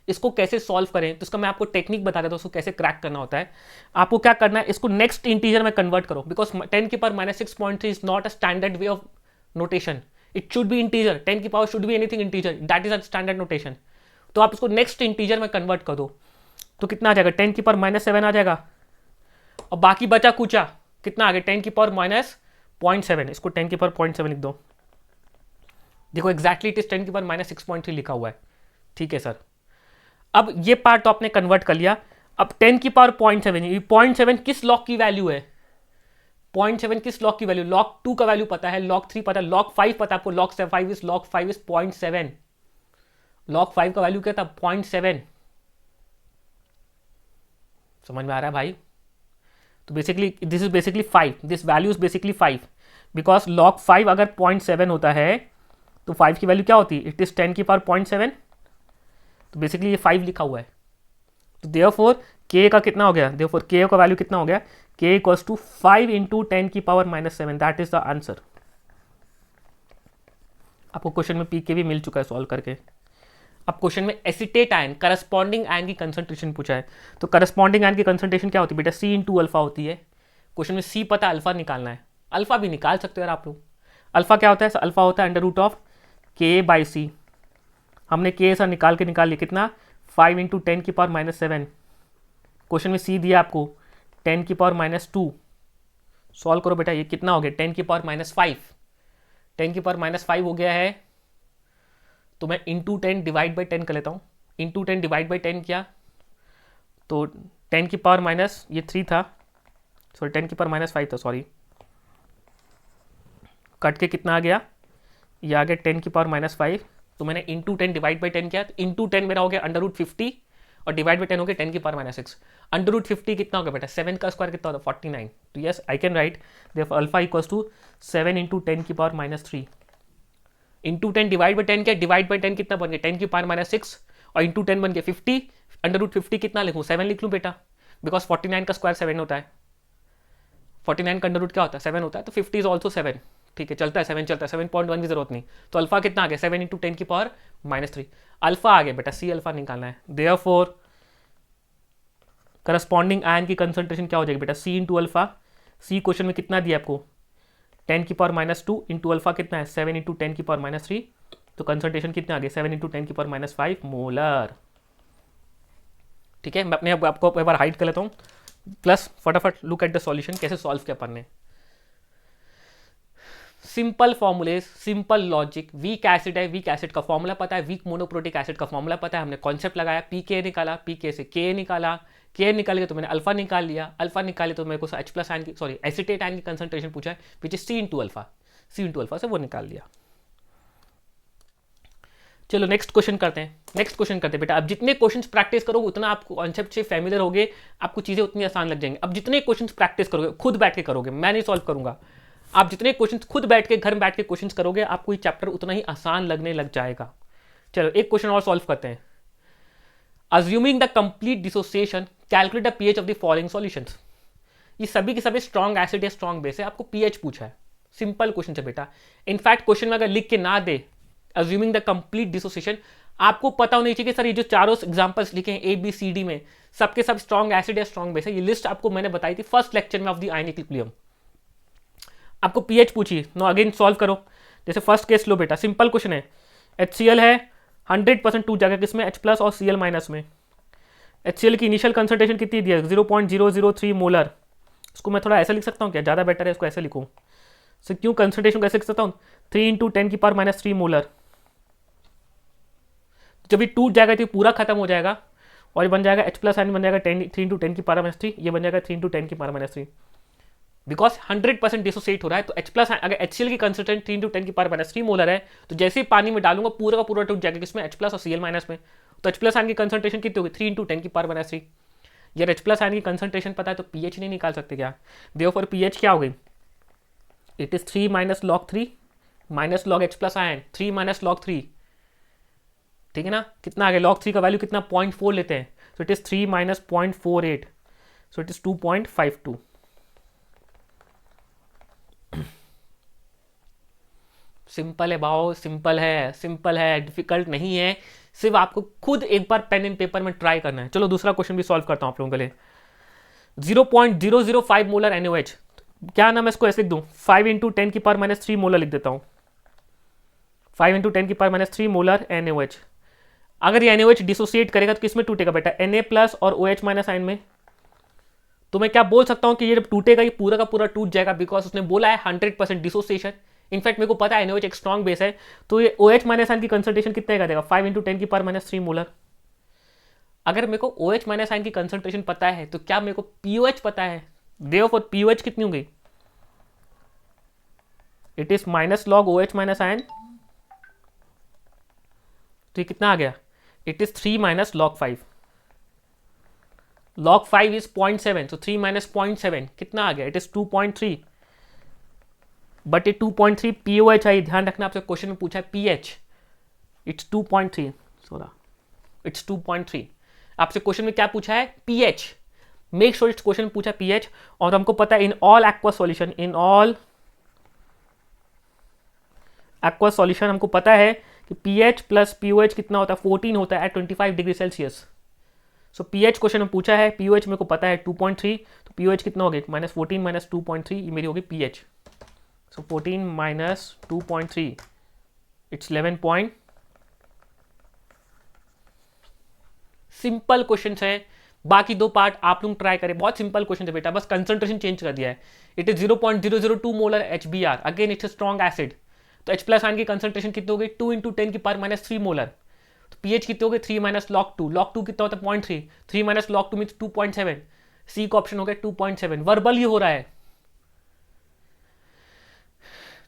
इसको कैसे सॉल्व करें, तो इसका मैं आपको टेक्निक बता देता हूँ उसको कैसे क्रैक करना होता है। आपको क्या करना है, इसको नेक्स्ट इंटीजर में कन्वर्ट करो, बिकॉज 10 की power minus 6.3 is not a standard way of notation, it should be integer, 10 की power should be anything integer, that is a standard notation. तो आप इसको नेक्स्ट इंटीजर में कन्वर्ट कर दो, तो कितना आ जाएगा 10 की पावर माइनस 7 आ जाएगा, और बाकी बचा कुचा कितना आ गया 10 की पावर माइनस 0.7, इसको 10 की पावर 0.7 लिख दो, देखो एग्जैक्टली इट इज 10 की पावर माइनस 6.3 लिखा हुआ है, ठीक है सर। अब ये पार्ट तो आपने कन्वर्ट कर लिया, अब 10 की पावर 0.7, 0.7 किस लॉग की वैल्यू है, 0.7 किस लॉग की वैल्यू, log 2 का वैल्यू पता है, log 3 पता है, log 5 पता है आपको, log 5 इज 0.7, log 5 का वैल्यू क्या था 0.7, समझ में आ रहा है भाई। तो basically this is basically 5, this value is basically 5, because log 5 अगर 0.7 होता है तो 5 की वैल्यू क्या होती है, इट इज़ 10 की पावर 0.7, तो बेसिकली ये 5 लिखा हुआ है। तो देयरफॉर k का कितना हो गया, देयरफॉर k का वैल्यू कितना हो गया, k इक्वल्स टू 5 इंटू 10 की power -7, that is the answer. आपको क्वेश्चन में pk भी मिल चुका है सॉल्व करके। अब क्वेश्चन में एसिटेट आयन करस्पॉन्डिंग आयन की कंसंट्रेशन पूछा है, तो करस्पॉन्डिंग आयन की कंसंट्रेशन क्या होती है बेटा, C इंटू अल्फा होती है। क्वेश्चन में C पता है, अल्फा निकालना है, अल्फा भी निकाल सकते हो यार आप लोग। अल्फा क्या होता है, अल्फा होता है under root of k by C. हमने k ऐसा निकाल लिया कितना, 5 इंटू 10 की पावर -7। क्वेश्चन में C दिया आपको 10 की पावर -2। सॉल्व करो बेटा, ये कितना हो गया, 10 की पावर -5, 10 की पावर -5 हो गया है। तो मैं इंटू 10 डिवाइड बाई 10 कर लेता हूँ, इंटू 10 डिवाइड बाई 10 किया तो 10 की पावर माइनस ये 3 था, सॉरी 10 की पावर -5 था, सॉरी कट के कितना आ गया, ये आ गया 10 की पावर -5। तो मैंने इंटू 10 डिवाइड बाई 10 किया, तो इंटू 10 मेरा हो गया अंडर रूट 50 और डिवाइड बाई 10 हो गया 10 की पावर -6। अंडर रूट 50 कितना हो गया बेटा, 7 का स्क्वायर कितना होता है 49। तो yes I can write therefore alpha equals to 7 into 10 की पावर -3 इंटू 10 डिवाइड बाई 10 क्या, डिवाइड बाई 10 कितना बन गया 10 की पावर -6 और इंटू 10 बन गया 50। अंडर रूट 50 कितना लिखूँ, 7 लिख लूँ बेटा, बिकॉज 49 का स्क्वायर 7 होता है, 49 का अंडर रूट क्या होता है 7 होता है, तो 50 इज ऑल्सो 7। ठीक है, चलता है 7 चलता है, 7.1 की जरूरत नहीं। तो अल्फा कितना आ गया 7 इंटू 10 की पावर -3, अल्फा आ गया बेटा, C अल्फा निकालना है। देयरफॉर करस्पॉन्डिंग आयन की कंसंट्रेशन क्या हो जाएगी बेटा, C into alpha. C question में कितना दिया आपको 10 की पावर -2 इंटू अल्फा कितना है 7 इंटू 10 की पावर -3, तो कंसंट्रेशन कितना आ गया 7 इंटू 10 की पावर -5 मोलर। ठीक है, मैं अपने आपको एक बार हाइड कर लेता हूँ, प्लस फटाफट लुक एट द सॉल्यूशन, कैसे सॉल्व किया अपन ने। सिंपल फॉर्मूले, सिंपल लॉजिक, वीक एसिड है, वीक एसिड का फॉर्मूला पता है, वीक मोनोप्रोटिक एसिड का फॉर्मूला पता है, हमने कॉन्सेप्ट लगाया, पीके निकाला, पीके से के निकाला, के निकाल के तो मैंने अल्फा निकाल लिया, अल्फा निकाले तो मेरे को H प्लस आयन की, सॉरी एसिटेट आयन की कंसंट्रेशन पूछा है which is C into alpha, C into alpha से वो निकाल लिया। चलो नेक्स्ट क्वेश्चन करते हैं बेटा। अब जितने क्वेश्चंस प्रैक्टिस करोगे उतना आपको कॉन्सेप्ट से फैमिलियर होगे, आपको चीज़ें उतनी आसान लग जाएंगी। अब जितने क्वेश्चंस प्रैक्टिस करोगे, खुद बैठ के करोगे, मैं नहीं सॉल्व करूंगा, आप जितने क्वेश्चंस खुद बैठ के घर में बैठ के क्वेश्चंस करोगे, आपको ये चैप्टर उतना ही आसान लगने लग जाएगा। चलो एक क्वेश्चन और सॉल्व करते हैं। Assuming the complete dissociation calculate the pH of the following solutions. ये सभी के सभी स्ट्रॉन्ग एसिड या स्ट्रॉन्ग बेस है, आपको पीएच पूछा है, सिंपल क्वेश्चन है बेटा। इनफैक्ट क्वेश्चन में अगर लिख के ना दे अज्यूमिंग द कंप्लीट डिसोसिएशन, आपको पता होनी चाहिए कि सर ये जो चारों एग्जांपल्स लिखे हैं ABCD में, सबके सब स्ट्रॉन्ग एसिड या स्ट्रॉन्ग बेस है। ये लिस्ट आपको मैंने बताई थी फर्स्ट लेक्चर में ऑफ द आयन इक्विलिब्रियम। आपको पीएच पूछी, नो अगेन सॉल्व करो। जैसे फर्स्ट केस लो बेटा, सिंपल क्वेश्चन है, HCl है 100% टूट जाएगा किसमें, H प्लस और Cl माइनस में। HCl की इनिशियल कंसंट्रेशन कितनी दिया 0.003 मोलर। इसको मैं थोड़ा ऐसा लिख सकता हूँ क्या, ज़्यादा बेटर है इसको ऐसे लिखूँ। सो क्यों कंसंट्रेशन कैसे लिख सकता हूँ, 3 इंटू 10 की पावर -3 मोलर। जब ये टूट जाएगा तो पूरा खत्म हो जाएगा और ये बन जाएगा H प्लस आयन बन जाएगा 3 इंटू 10 की पावर -3, ये बन जाएगा 3 इंटू 10 की पावर -3, बिकॉज 100% डिसोसिएट हो रहा है। तो H प्लस अगर HCl की कंसंट्रेशन 3 इंटू 10 की पावर -3 मोलर है, तो जैसे ही पानी में डालूंगा पूरा का पूरा टूट जाएगा किसमें, H प्लस और Cl माइनस में। तो H प्लस आयन की कंसंट्रेशन कितनी होगी 3 इंटू 10 की पावर -3। यार H प्लस आयन की कंसंट्रेशन पता है तो पीएच नहीं निकाल सकते क्या, देयरफॉर पीएच क्या हो गई, it is 3 minus log 3 minus log H plus ion 3 minus log 3, ठीक है ना। कितना आ गया, लॉग 3 का वैल्यू कितना 0.4 लेते हैं, so it is 3 minus 0.48, so it is 2.52। Simple है भाव, सिंपल है, डिफिकल्ट नहीं है, सिर्फ आपको खुद एक बार पेन एंड पेपर में ट्राई करना है। चलो दूसरा क्वेश्चन भी सॉल्व करता हूं आप लोगों के लिए। 0.005 मोलर NaOH, क्या नाम है इसको ऐसे लिख दूं, 5 इंटू 10 की पावर -3 मोलर लिख देता हूं, 5 इंटू 10 की पावर -3 मोलर NaOH। अगर ये NaOH डिसोसिएट करेगा तो किसमें टूटेगा बेटा, Na प्लस और OH माइनस आयन में। तो मैं क्या बोल सकता हूं कि ये जब टूटेगा ये पूरा का पूरा टूट जाएगा, बिकॉज उसने बोला है 100% डिसोसिएशन। इनफैक्ट मेरे को पता है NaOH एक स्ट्रॉन्ग बेस है, तो ये OH माइनस आयन की कंसंट्रेशन कितने का देगा 5 इंटू 10 की पावर -3 मोलर। अगर मेरे को OH माइनस आयन की कंसंट्रेशन पता है तो क्या मेरे को POH पता है, देयरफॉर POH कितनी हो गई, it is minus log OH minus ion, तो ये कितना आ गया, it is 3 minus log 5, log 5 is 0.7, तो 3 माइनस 0.7 कितना आ गया, इट इज 2.3, बट ये 2.3 POH आई, ध्यान रखना आपसे क्वेश्चन में पूछा है PH, इट्स 2.3, इट्स 2.3। आपसे क्वेश्चन में क्या पूछा है? PH। Make sure it's question पूछा है PH। और हमको पता है in all aqua solution, in all aqua solution हमको पता है कि pH प्लस POH कितना होता है? 14 होता है एट 25 डिग्री सेल्सियस। सो PH क्वेश्चन में पूछा है, POH मेरे को पता है 2.3, तो POH कितना हो गया? -14 माइनस 2.3, ये मेरी होगी PH। So 14 minus 2.3, it's 11 simple question है। बाकी दो पार्ट आप लोग ट्राई करें, बहुत सिंपल क्वेश्चन है बेटा, बस कंसंट्रेशन चेंज कर दिया है। It is 0.002 molar HBr, again it's a strong acid. तो H प्लस आयन की कंसंट्रेशन कितनी हो गई? 2 × 10 की पावर -3 मोलर। तो pH कितने हो गए? 3 माइनस log 2, log 2 कितना होता है? 0.3, 3 माइनस log 2 मीन्स 2.7, सी का ऑप्शन हो गया 2.7। वर्बल ही हो रहा है,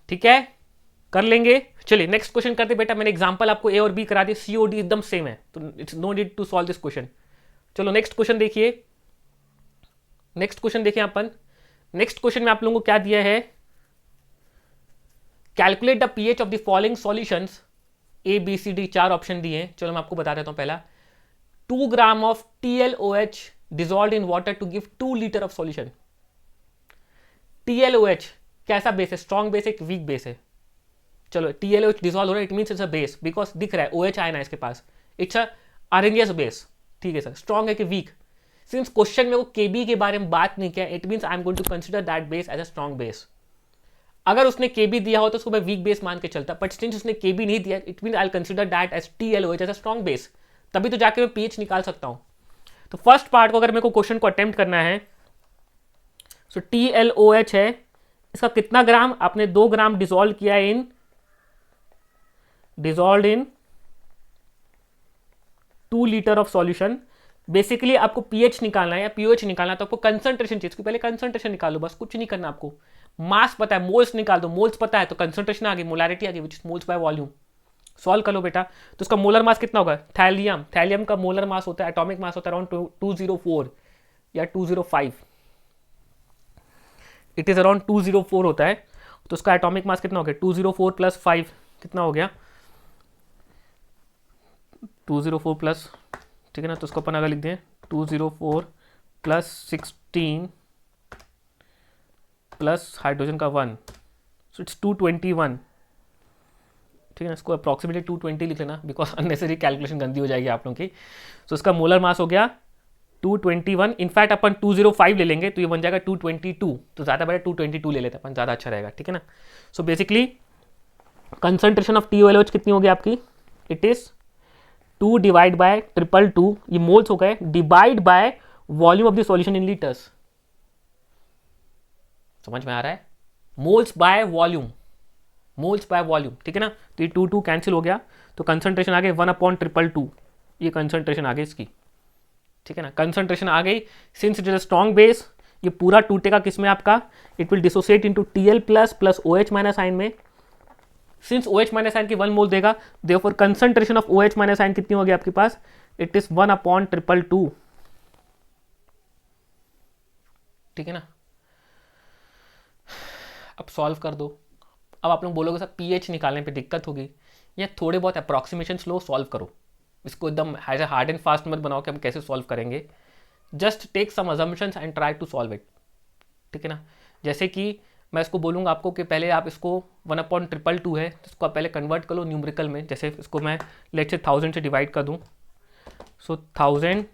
ठीक है, कर लेंगे। चलिए नेक्स्ट क्वेश्चन करते बेटा। मैंने एग्जांपल आपको A और B करा दी, COD एकदम सेम है, तो it's no need to solve this question. चलो नेक्स्ट क्वेश्चन देखिए, नेक्स्ट क्वेश्चन देखिए अपन। नेक्स्ट क्वेश्चन में आप लोगों को क्या दिया है? Calculate the pH of the following solutions, ABCD, 4 option दिए हैं। चलो मैं आपको बता देता हूं। पहला 2 gram of TLOH dissolve in water to give 2 litre of solution. TLOH कैसा बेस है? स्ट्रॉन्ग बेस है कि वीक बेस है? चलो TLOH डिजॉल्व हो रहा है, it means it's a base, because दिख रहा है OH आयन है इसके पास, इट्स अ आरएनएस बेस। ठीक है सर, स्ट्रॉन्ग है कि वीक? सिंस क्वेश्चन में वो KB के बारे में बात नहीं किया, it means I am going to consider that base as a strong base. अगर उसने KB दिया हो तो उसको मैं वीक बेस मान के चलता, बट सिंस उसने KB नहीं दिया, it mean I consider that as TLOH as a strong base, तभी तो जाके मैं pH निकाल सकता हूं। तो फर्स्ट पार्ट को अगर मेरे को क्वेश्चन को अटेम्प्ट करना है, सो TLOH है, इसका कितना ग्राम? आपने 2 ग्राम डिजोल्व किया इन 2 लीटर ऑफ सॉल्यूशन। बेसिकली आपको pH निकालना है या POH निकालना है, तो आपको कंसंट्रेशन चाहिए, पहले कंसंट्रेशन निकालो, बस कुछ नहीं करना आपको। मास पता है, मोल्स निकाल दो, मोल्स पता है तो कंसंट्रेशन आ गई, मोलारिटी आ गई, which is moles by volume. Solve कर लो बेटा। तो उसका मोलर मास कितना होगा? थैलियम का मोलर मास होता है, एटॉमिक मास होता है अराउंड 204 या 205, इट इज अराउंड 204 होता है। तो उसका एटॉमिक मास कितना हो गया? 204 + 5 कितना हो गया? 204 प्लस, ठीक है ना, तो उसको अपन अगर लिख दें 204 + 16 प्लस हाइड्रोजन का 1, सो इट्स 221, ठीक है ना। इसको अप्रॉक्सीमेटली 220 लिख लेना, बिकॉज अननेसेसरी कैलकुलेशन गंदी हो जाएगी आप लोगों की। सो इसका मोलर मास हो गया 221। इनफैक्ट अपन 205 ले लेंगे तो ये बन जाएगा 222, तो ज़्यादा बड़ा 222 ले लेते हैं अपन, ज़्यादा अच्छा रहेगा, ठीक है ना। So basically concentration of TLOH कितनी होगी आपकी? इट इज 2 डिवाइड बाय 222, ये मोल्स हो गए, divide by volume of the solution in litres. समझ में आ रहा है? Moles by volume, moles by volume, ठीक है ना। तो ये 2 कैंसिल हो गया, तो कंसंट्रेशन आ गई 1/222, ये कंसंट्रेशन आ गई इसकी, ठीक है ना। कंसंट्रेशन आ गई, since it is a strong base, ये पूरा टूटेगा किस में आपका? It will dissociate into Tl plus OH- ion में। सिंस OH- आयन की 1 मोल देगा, therefore concentration of OH- ion कितनी होगी आपके पास? इट इज 1/222, ठीक है ना। अब सॉल्व कर दो। अब आप लोग बोलोगे सर pH निकालने पे दिक्कत होगी, या थोड़े बहुत अप्रॉक्सीमेशन लो सॉल्व करो, इसको एकदम as a hard and fast मत बनाओ कि हम कैसे सॉल्व करेंगे। Just take some assumptions and try to solve it, ठीक है ना। जैसे कि मैं इसको बोलूँगा आपको कि पहले आप इसको 1/222 है, तो इसको आप पहले कन्वर्ट कर लो न्यूमेरिकल में। जैसे इसको मैं लेट्स से 1000 से डिवाइड कर दूँ, सो 1000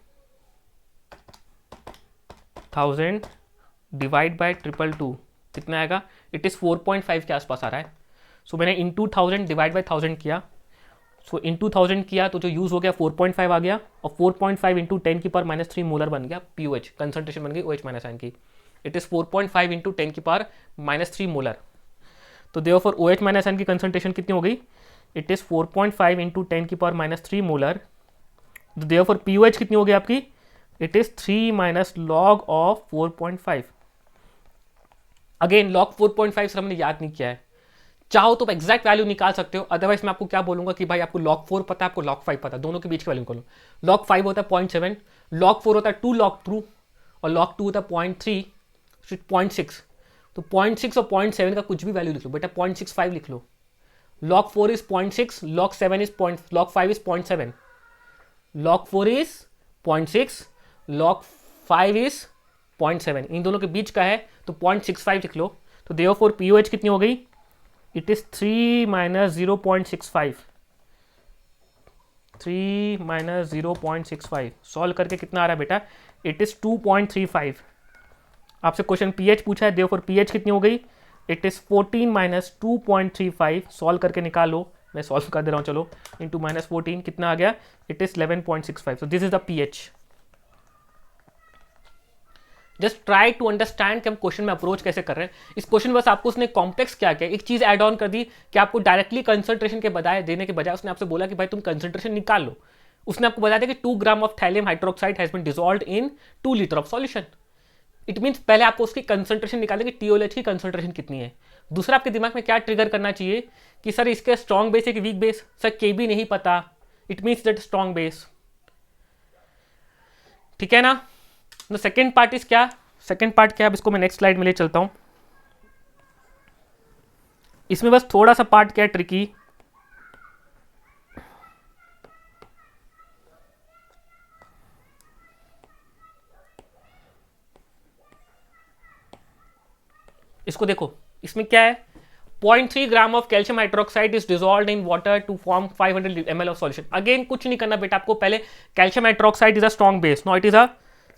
डिवाइड बाय 222 कितना आएगा? इट इज़ 4.5 के आसपास आ रहा है। सो मैंने इंटू 1000 डिवाइड बाय 1000 किया, सो इंटू 1000 किया तो जो यूज़ हो गया 4.5 आ गया, और 4.5 इंटू 10 की पावर -3 मोलर बन गया POH, कंसंट्रेशन बन गई OH- आयन की। इट इज़ 4.5 इंटू 10 की पावर -3 मोलर। तो देयरफॉर OH- आयन की कंसंट्रेशन कितनी हो गई? इट इज़ 4.5 इंटू 10 की पावर -3 मोलर। देयरफॉर POH कितनी हो गई आपकी? It is 3 - log of 4.5। Again log 4.5 sir हमने याद नहीं किया है, चाहो तो एग्जैक्ट वैल्यू निकाल सकते हो, अदरवाइज मैं आपको क्या बोलूंगा कि भाई आपको log 4 पता है, आपको log 5 पता है, दोनों के बीच की वैल्यू निकालो। log 5 होता है 0.7, log 4 होता है 2 log 2, और log 2 होता है 0.3, 0.6। तो 0.6 और 0.7 का कुछ भी वैल्यू लिख लो बेटा, 0.65 लिख लो। log 4 is 0.6, log 7 is log 5 is 0.7, log 4 is 0.6, log 5 is 0.7, इन दोनों के बीच का है तो 0.65 लिख लो। तो देयरफॉर पीओएच कितनी हो गई? It is 3 minus 0.65, 3 minus 0.65 solve करके कितना आ रहा है बेटा? It is 2.35। आपसे क्वेश्चन पीएच पूछा है, देयरफॉर पीएच कितनी हो गई? इट इज 14 माइनस 2.35, सॉल्व करके निकालो, मैं सॉल्व कर दे रहा हूँ चलो, इंटू माइनस 14 कितना आ गया? It is 11.65। So this is the pH. Just try to understand कि हम क्वेश्चन में अप्रोच कैसे कर रहे हैं। इस क्वेश्चन बस आपको उसने कॉम्प्लेक्स क्या किया, एक चीज ऐड ऑन कर दी कि आपको डायरेक्टली कंसंट्रेशन के बजाय देने के बजाय उसने आपसे बोला कि भाई तुम कंसंट्रेशन निकाल लो। उसने आपको बता दिया कि 2 gram of thallium hydroxide has been dissolved in 2 litre of solution. It means पहले आपको उसकी कंसंट्रेशन निकालने की टीओएलएच की कंसंट्रेशन कितनी है। दूसरा आपके दिमाग में क्या ट्रिगर करना चाहिए कि सर इसके स्ट्रॉन्ग बेस है कि वीक बेस? सर के भी नहीं पता, it means that strong base. ठीक है ना? सेकेंड पार्ट इज क्या? सेकेंड पार्ट क्या है? अब इसको मैं नेक्स्ट स्लाइड में ले चलता हूं। इसमें बस थोड़ा सा पार्ट क्या है ट्रिकी, इसको देखो, इसमें क्या है? 0.3 gram of calcium hydroxide is dissolved in water to form 500 ml of solution. Again कुछ नहीं करना बेटा, आपको पहले calcium hydroxide is a strong base, no it is a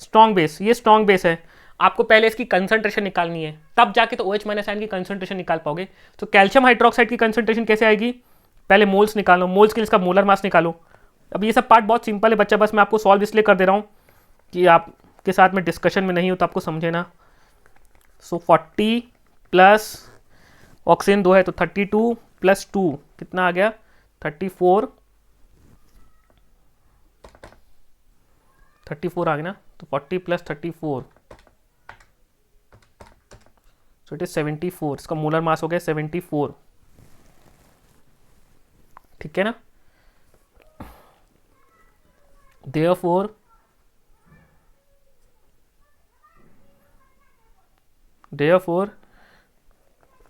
strong base, ये स्ट्रॉन्ग बेस है। आपको पहले इसकी कंसंट्रेशन निकालनी है, तब जाके तो OH माइनस आयन की कंसंट्रेशन निकाल पाओगे। तो कैल्शियम हाइड्रोक्साइड की कंसंट्रेशन कैसे आएगी? पहले मोल्स निकालो, मोल्स के लिए इसका मोलर मास निकालो। अब ये सब पार्ट बहुत सिंपल है बच्चा, बस मैं आपको सॉल्व इसलिए कर दे रहा हूँ कि आपके साथ में डिस्कशन में नहीं हो तो आपको समझे ना। सो 40 प्लस ऑक्सीजन 2 है तो 32 प्लस 2 कितना आ गया? 34 आ गया ना, तो 40 प्लस 34 सो इट इज 74। इसका मोलर मास हो गया 74। ठीक है ना? देयरफॉर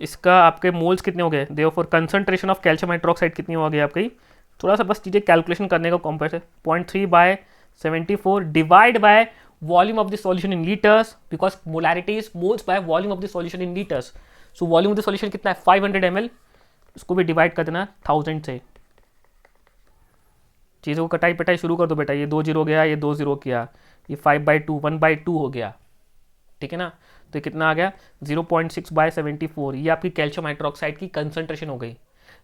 इसका आपके मोल्स कितने हो गए? Therefore concentration of calcium hydroxide कितनी हो गई आपकी? थोड़ा सा बस चीज़ें कैलकुलेशन करने का कॉम्पेयर है। 0.3 by 74 divide by volume of the solution in litres, because molarity is moles by volume of the solution in litres. So volume of the solution कितना है? 500 ml। इसको भी डिवाइड कर देना 1000 से। चीज़ों को कटाई पटाई शुरू कर दो बेटा, ये 2 0 गया, ये 2 0 किया, ये 5/2 1/2 हो गया। ठीक है ना? तो कितना आ गया? 0.6 बाय 74। ये आपकी कैल्शियम हाइड्रोक्साइड की कंसंट्रेशन हो गई।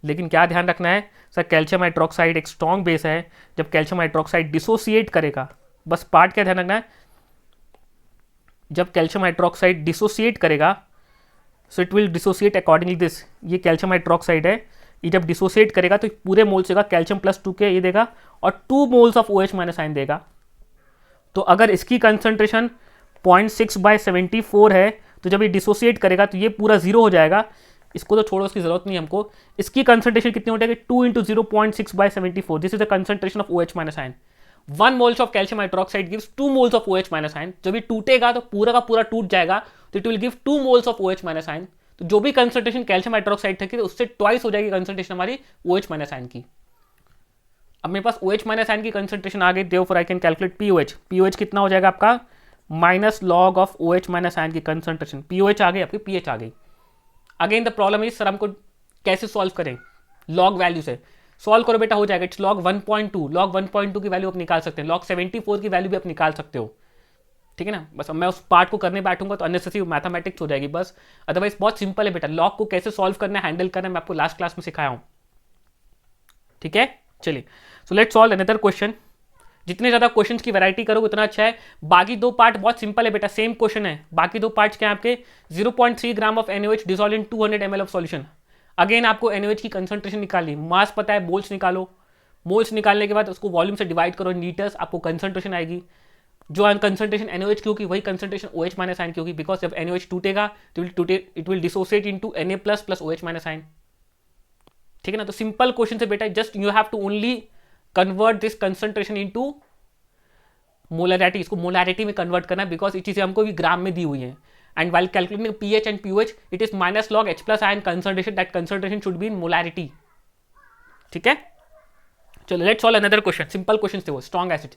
लेकिन क्या ध्यान रखना है सर, कैल्शियम हाइड्रोक्साइड एक स्ट्रॉन्ग बेस है। जब कैल्शियम हाइड्रोक्साइड डिसोसिएट करेगा, बस पार्ट क्या ध्यान रखना है, जब कैल्शियम हाइड्रोक्साइड डिसोसिएट करेगा, so it will dissociate accordingly this. ये कैल्शियम हाइड्रोक्साइड है, ये जब डिसोसिएट करेगा तो पूरे मोल्स देगा, कैल्शियम प्लस 2 के ये देगा और 2 moles of OH minus ion देगा। तो अगर इसकी कंसंट्रेशन 0.6 बाय 74 है, तो जब ये डिसोसिएट करेगा तो ये पूरा 0 हो जाएगा। इसको तो छोड़ो, इसकी जरूरत नहीं हमको। इसकी कंसंट्रेशन कितनी हो जाएगी? 2 × 0.6 by 74। This is the concentration of OH minus ion. 1 moles of calcium hydroxide gives 2 moles of OH minus ion. जब ये टूटेगा तो पूरा का पूरा टूट जाएगा, तो it will give 2 moles of OH minus ion. तो जो भी कंसंट्रेशन कैल्शियम हाइड्रोक्साइड थी उससे ट्वाइस हो जाएगी कंसंट्रेशन हमारी OH माइनस आयन की। अब मेरे पास OH माइनस आयन की कंसंट्रेशन आ गई, therefore I can calculate POH। POH कितना हो जाएगा आपका? Minus log of OH minus ion की कंसंट्रेशन। POH आ गई, आपकी PH आ गई। Again the problem is sir हमको कैसे सॉल्व करें? लॉग वैल्यू से सॉल्व करो बेटा, हो जाएगा। It's log 1.2। लॉग 1.2 की वैल्यू आप निकाल सकते हैं, लॉग 74 की वैल्यू भी आप निकाल सकते हो। ठीक है ना? बस अब मैं उस पार्ट को करने बैठूंगा तो अननेसेसरी मैथमेटिक्स हो जाएगी बस। अदरवाइज बहुत सिंपल है बेटा, लॉग को कैसे सॉल्व करना है, हैंडल करना है, मैं आपको लास्ट क्लास में सिखाया हूं। ठीक है, चलिए so let's solve another question. जितने ज्यादा क्वेश्चंस की वैरायटी करोगे उतना अच्छा है। बाकी 2 पार्ट बहुत सिंपल है बेटा, सेम क्वेश्चन है। बाकी 2 पार्ट्स क्या है आपके? 0.3 gram of NaOH dissolve in 200 ml of solution. Again आपको NaOH की कंसंट्रेशन निकालनी, मास पता है, मोल्स निकालो। मोल्स निकालने के बाद उसको वॉल्यूम से डिवाइड करो लीटर्स, आपको कंसंट्रेशन आएगी। जो कंसंट्रेशन NaOH की होगी वही कंसंट्रेशन OH माइनस आयन की होगी, बिकॉज जब NaOH टूटेगा तो it will dissociate into Na plus OH minus ion. ठीक है ना? तो सिंपल क्वेश्चन से बेटा, just you have to only convert this concentration into molarity. इसको मोलैरिटी में कन्वर्ट करना है, बिकॉज ये चीजें हमको भी ग्राम में दी हुई है। and while calculating pH and pOH it is minus log H plus ion concentration. That concentration should be in molarity. ठीक है, चलो let's solve another question. Simple question थे वो. Strong acid,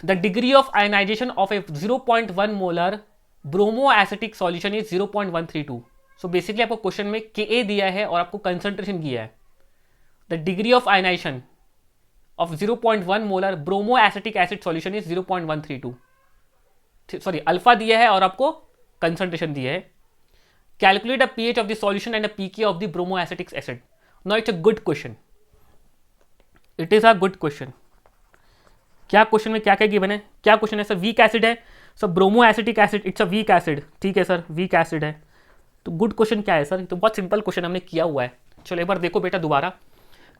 the degree of ionisation of a 0.1 molar bromo acetic solution is 0.132. सो basically आपको question में Ka दिया है और आपको कंसंट्रेशन दिया है. The degree of ionisation of 0.1 molar bromo acetic acid solution is 0.132. Sorry, alpha दिया है और आपको कंसंट्रेशन दिया है. Calculate the pH of the solution and the PK of the bromo acetic acid. Now it's a good question, it is a good question. क्या question में क्या क्या गिवन है, क्या क्वेश्चन है सर? वीक एसिड है sir, bromo acetic acid, it's a weak acid. ठीक है सर, वीक एसिड है. तो गुड क्वेश्चन क्या है सर? तो बहुत सिंपल क्वेश्चन हमने किया हुआ है. चलो एक बार देखो बेटा दोबारा.